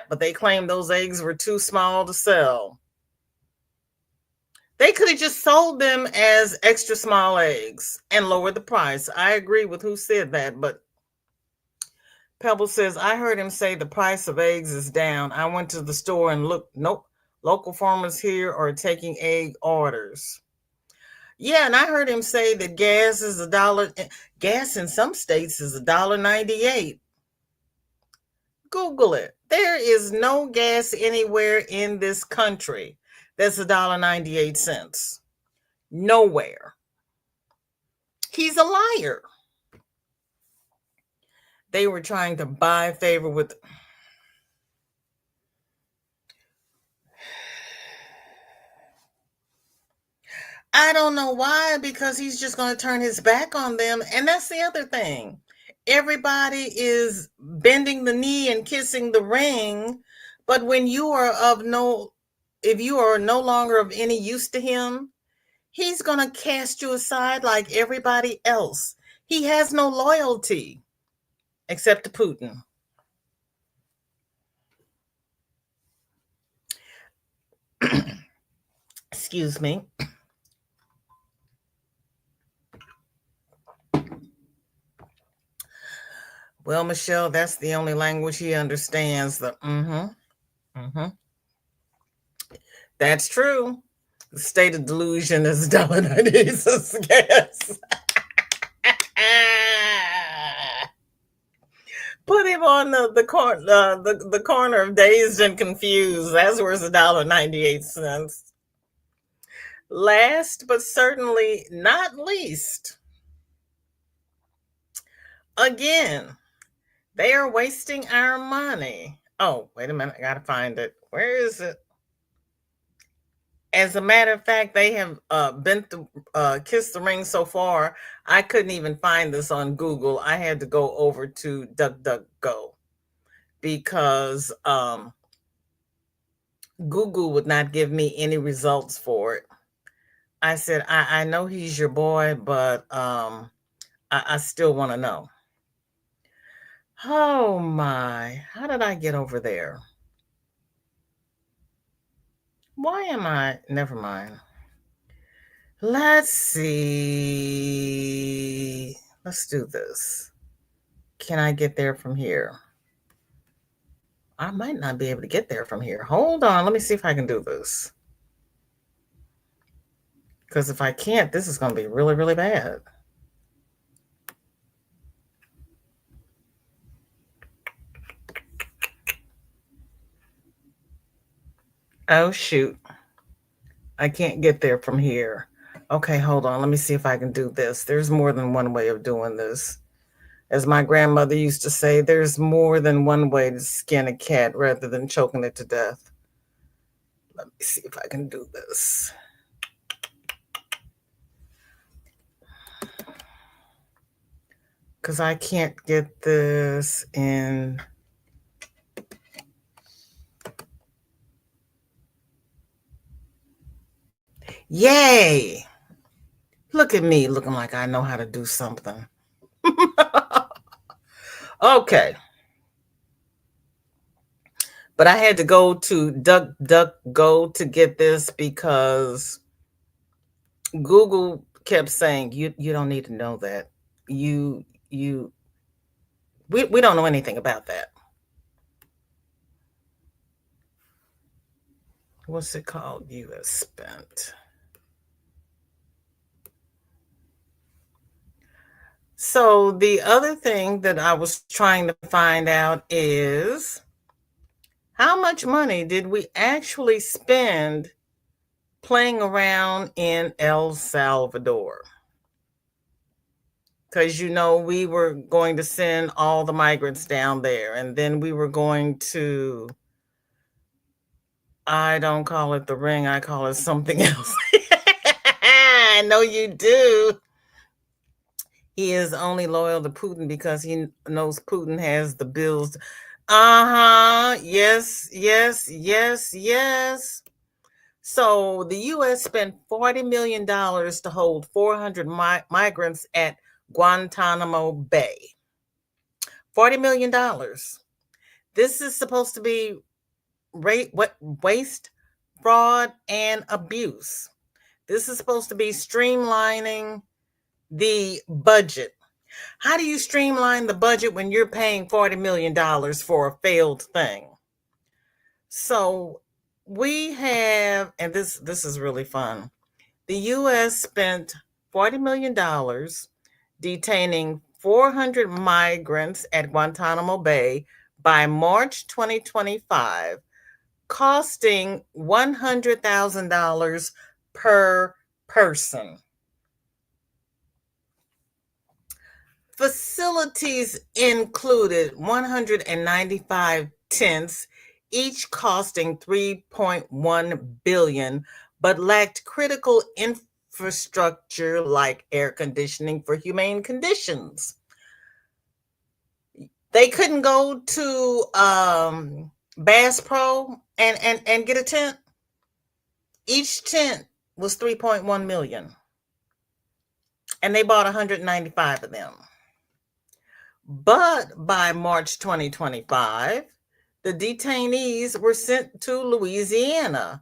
but they claim those eggs were too small to sell. They could have just sold them as extra small eggs and lowered the price. I agree with who said that, but Pebble says, I heard him say the price of eggs is down. I went to the store and looked. Nope. Local farmers here are taking egg orders. Yeah, and I heard him say that gas is $1. Gas in some states is $1.98. Google it. There is no gas anywhere in this country that's $1.98. Nowhere. He's a liar. They were trying to buy favor with. I don't know why, because he's just going to turn his back on them. And that's the other thing. Everybody is bending the knee and kissing the ring. But when you are if you are no longer of any use to him, he's going to cast you aside like everybody else. He has no loyalty except to Putin. Excuse me. Well, Michelle, that's the only language he understands. That's true. The state of delusion is $1.98 gas. Put him on the corner of Dazed and Confused. That's where it's $1.98. Last but certainly not least, again, they are wasting our money. Oh, wait a minute. I got to find it. Where is it? As a matter of fact, they have kissed the ring so far, I couldn't even find this on Google. I had to go over to DuckDuckGo because Google would not give me any results for it. I said, I know he's your boy, but I still want to know. Oh my, how did I get over there? Why am I? Never mind. Let's see. Let's do this. Can I get there from here? I might not be able to get there from here. Hold on. Let me see if I can do this. Because if I can't, this is going to be really, really bad. Oh, shoot. I can't get there from here. Okay, hold on. Let me see if I can do this. There's more than one way of doing this. As my grandmother used to say, there's more than one way to skin a cat rather than choking it to death. Let me see if I can do this. Because I can't get this in. Yay! Look at me looking like I know how to do something. Okay. But I had to go to DuckDuckGo to get this because Google kept saying, you don't need to know that. We don't know anything about that. What's it called? U.S. spent. So the other thing that I was trying to find out is how much money did we actually spend playing around in El Salvador? Because, we were going to send all the migrants down there, and then we were going to, I don't call it the ring, I call it something else. I know you do. He is only loyal to Putin because he knows Putin has the bills. Uh-huh. Yes, yes, yes, yes. So the U.S. spent $40 million to hold 400 migrants at Guantanamo Bay. $40 million. This is supposed to be waste, fraud, and abuse. This is supposed to be streamlining the budget. How do you streamline the budget when you're paying $40 million for a failed thing? So we have, and this is really fun. The U.S. spent $40 million detaining 400 migrants at Guantanamo Bay by March 2025, costing $100,000 per person. Facilities included 195 tents, each costing $3.1 billion, but lacked critical infrastructure like air conditioning for humane conditions. They couldn't go to Bass Pro and get a tent. Each tent was $3.1 million, and they bought 195 of them. But by March 2025, the detainees were sent to Louisiana,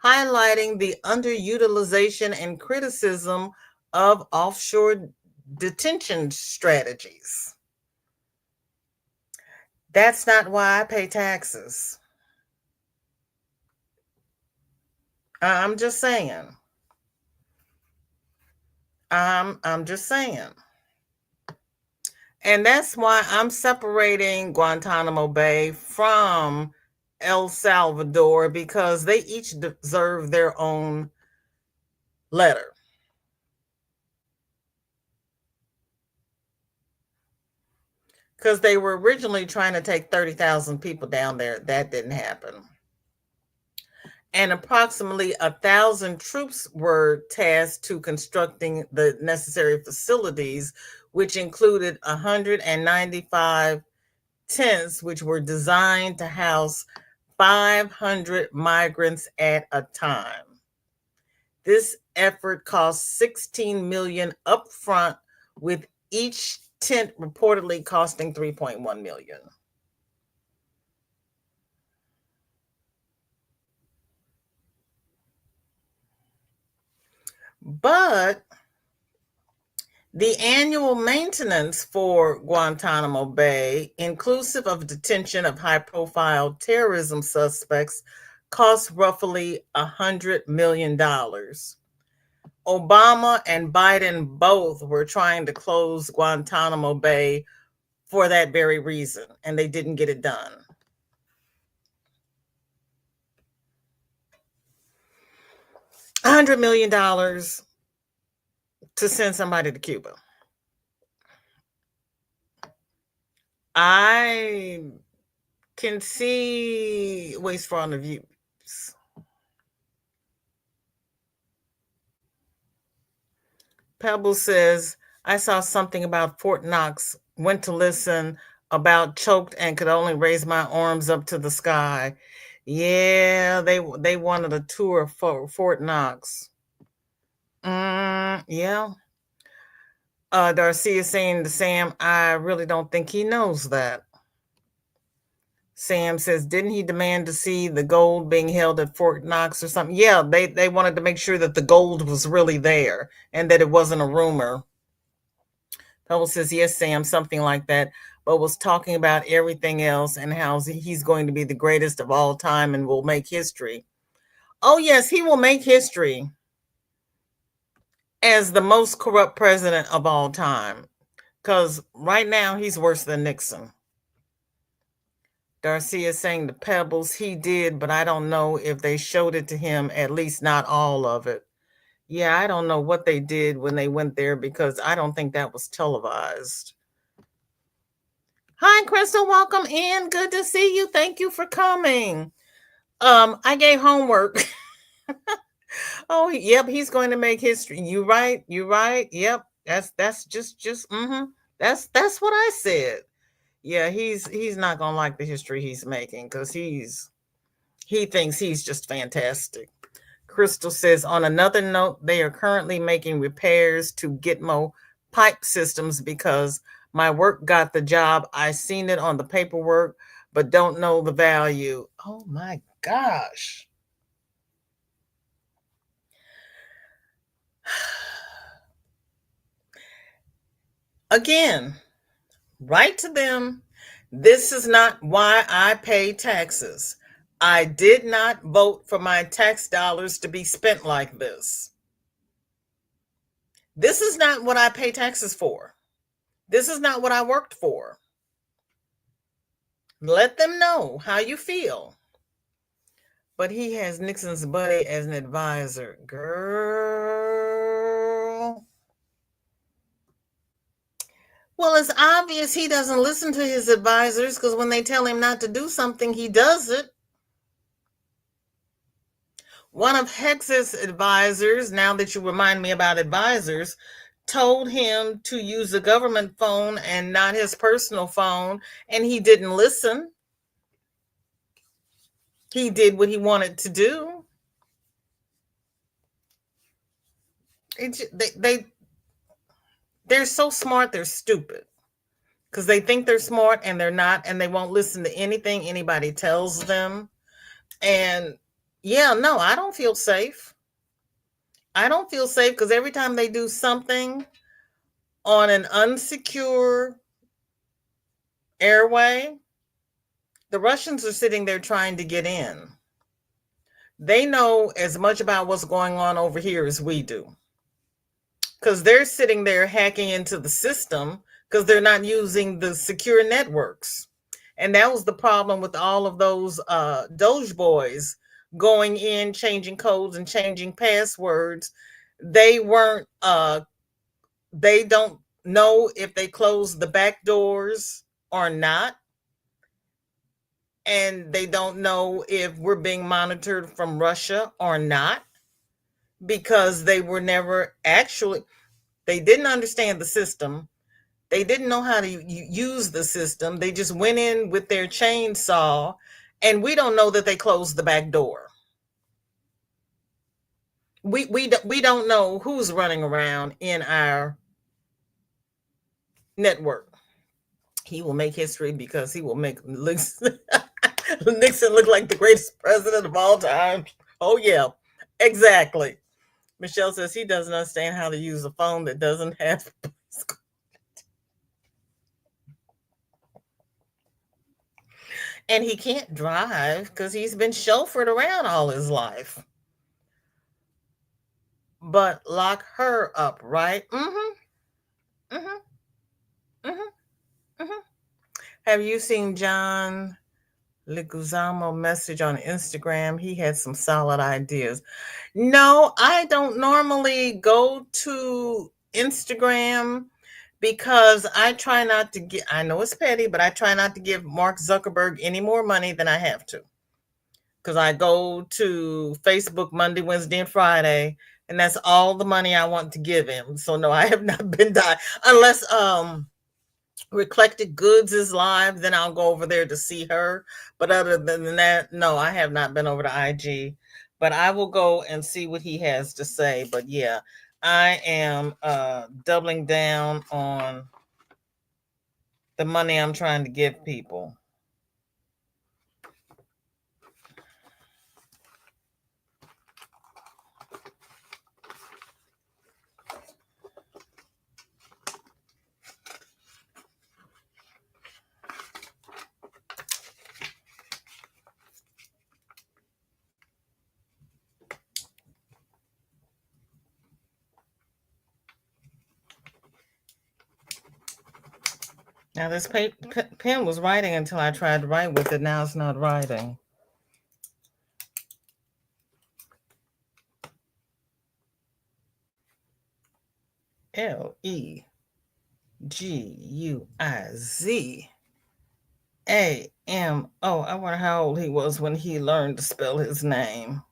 highlighting the underutilization and criticism of offshore detention strategies. That's not why I pay taxes. I'm just saying. I'm just saying. And that's why I'm separating Guantanamo Bay from El Salvador, because they each deserve their own letter. Because they were originally trying to take 30,000 people down there. That didn't happen. And approximately 1,000 troops were tasked to constructing the necessary facilities, which included 195 tents, which were designed to house 500 migrants at a time. This effort cost $16 million upfront, with each tent reportedly costing $3.1 million. But the annual maintenance for Guantanamo Bay, inclusive of detention of high-profile terrorism suspects, costs roughly $100 million. Obama and Biden both were trying to close Guantanamo Bay for that very reason, and they didn't get it done. $100 million to send somebody to Cuba. I can see waste, fraud, and abuse. Pebble says, I saw something about Fort Knox, went to listen, about choked and could only raise my arms up to the sky. Yeah, they wanted a tour for Fort Knox. Yeah. Darcy is saying to Sam, I really don't think he knows that. Sam says, didn't he demand to see the gold being held at Fort Knox or something? Yeah, they wanted to make sure that the gold was really there and that it wasn't a rumor. Pebble says, yes, Sam, something like that, but was talking about everything else and how he's going to be the greatest of all time and will make history. Oh, yes, he will make history as the most corrupt president of all time, because right now he's worse than Nixon. Darcy is saying the Pebbles, he did, but I don't know if they showed it to him, at least not all of it. Yeah, I don't know what they did when they went there, because I don't think that was televised. Hi, Crystal, welcome in. Good to see you. Thank you for coming. I gave homework. Oh, yep, he's going to make history. You right. Yep. That's just that's what I said. Yeah, he's not gonna like the history he's making because he thinks he's just fantastic. Crystal says, on another note, they are currently making repairs to Gitmo pipe systems because my work got the job. I seen it on the paperwork, but don't know the value. Oh my gosh. Again, write to them. This is not why I pay taxes. I did not vote for my tax dollars to be spent like this. This is not what I pay taxes for. This is not what I worked for. Let them know how you feel. But he has Nixon's buddy as an advisor. Girl. Well, it's obvious he doesn't listen to his advisors because when they tell him not to do something, he does it. One of Hex's advisors, now that you remind me about advisors, told him to use the government phone and not his personal phone, and he didn't listen. He did what he wanted to do. They're so smart, they're stupid. Because they think they're smart and they're not, and they won't listen to anything anybody tells them. And yeah, no, I don't feel safe. I don't feel safe because every time they do something on an unsecure airway, the Russians are sitting there trying to get in. They know as much about what's going on over here as we do. Because they're sitting there hacking into the system because they're not using the secure networks. And that was the problem with all of those Doge boys going in, changing codes and changing passwords. They weren't, they don't know if they closed the back doors or not. And they don't know if we're being monitored from Russia or not, because they were never actually, they didn't understand the system. They didn't know how to use the system. They just went in with their chainsaw, and we don't know that they closed the back door. We don't know who's running around in our network. He will make history because he will make Nixon look like the greatest president of all time. Oh, yeah, exactly. Michelle says he doesn't understand how to use a phone that doesn't have. And he can't drive because he's been chauffeured around all his life. But lock her up, right? Mm-hmm. Mm-hmm. Mm-hmm. Mm-hmm. Have you seen John Leguizamo message on Instagram? He had some solid ideas. No, I don't normally go to Instagram because I try not to get, I know it's petty, but I try not to give Mark Zuckerberg any more money than I have to. Because I go to Facebook Monday, Wednesday, and Friday, and that's all the money I want to give him. So no, I have not been unless Recollected Goods is live, then I'll go over there to see her. But other than that, no, I have not been over to IG. But I will go and see what he has to say. But yeah, I am doubling down on the money I'm trying to give people. Now this pen was writing until I tried to write with it. Now it's not writing. Leguizamo. I wonder how old he was when he learned to spell his name.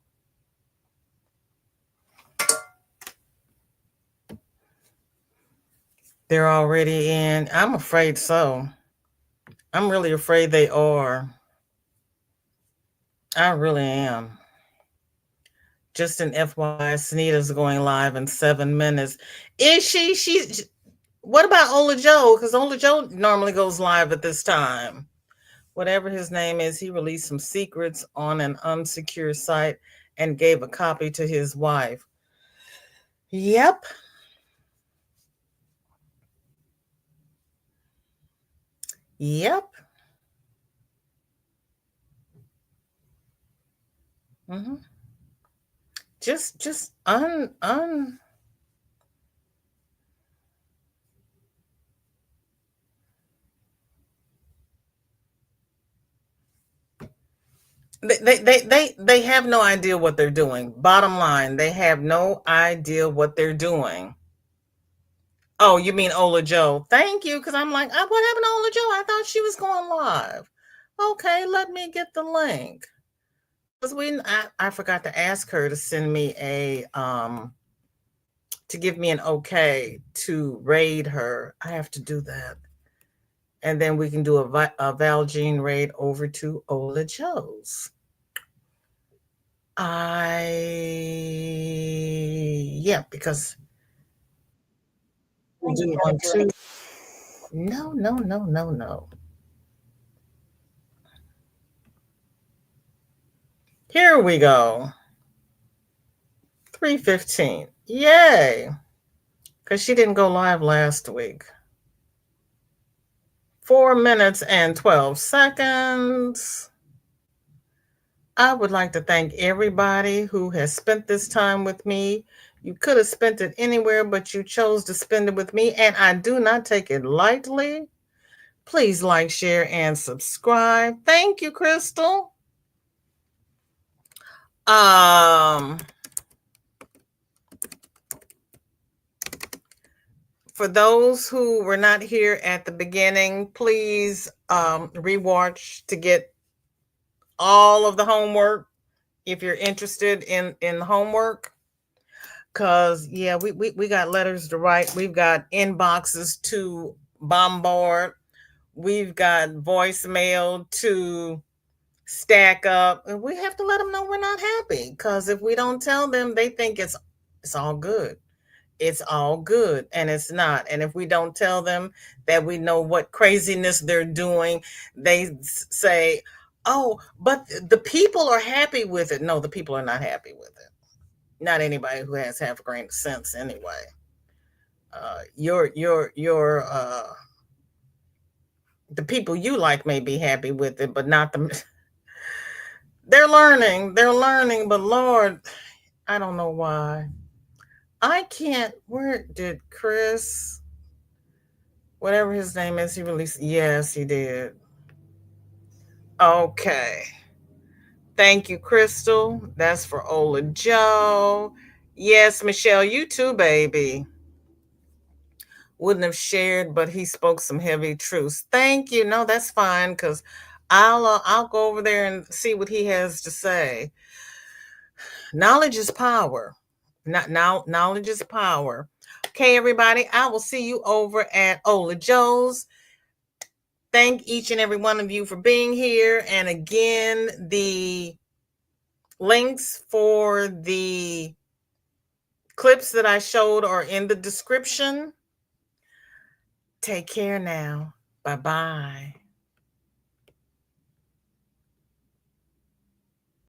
They're already in. I'm afraid so. I'm really afraid they are. I really am. Just an FYI, Sunita's going live in 7 minutes. Is she? She's. What about Ola Joe? Because Ola Joe normally goes live at this time. Whatever his name is, he released some secrets on an unsecure site and gave a copy to his wife. Yep. Yep. Mm-hmm. Just they have no idea what they're doing. Bottom line, they have no idea what they're doing. Oh, you mean Ola Joe? Thank you, because I'm like, what happened to Ola Joe? I thought she was going live. Okay, let me get the link. Because I forgot to ask her to send me a to give me an okay to raid her. I have to do that. And then we can do a Valjean raid over to Ola Joe's. Because we'll do 1, 2. No. Here we go. 3:15. Yay. Because she didn't go live last week. 4 minutes and 12 seconds. I would like to thank everybody who has spent this time with me. You could have spent it anywhere, but you chose to spend it with me, and I do not take it lightly. Please like, share, and subscribe. Thank you, Crystal. For those who were not here at the beginning, please rewatch to get all of the homework if you're interested in the homework. Because, yeah, we got letters to write. We've got inboxes to bombard. We've got voicemail to stack up. And we have to let them know we're not happy. Because if we don't tell them, they think it's all good. It's all good, and it's not. And if we don't tell them that we know what craziness they're doing, they say, oh, but the people are happy with it. No, the people are not happy with it. Not anybody who has half a grain of sense anyway. The people you like may be happy with it, but not the they're learning, but Lord, I don't know why. I can't. Where did Chris, whatever his name is, he released? Yes, he did. Okay. Thank you, Crystal. That's for Ola Joe. Yes, Michelle, you too, baby. Wouldn't have shared, but he spoke some heavy truths. Thank you. No, that's fine, because I'll go over there and see what he has to say. Knowledge is power. Knowledge is power. Okay, everybody, I will see you over at Ola Joe's. Thank each and every one of you for being here. And again, the links for the clips that I showed are in the description. Take care now. Bye-bye.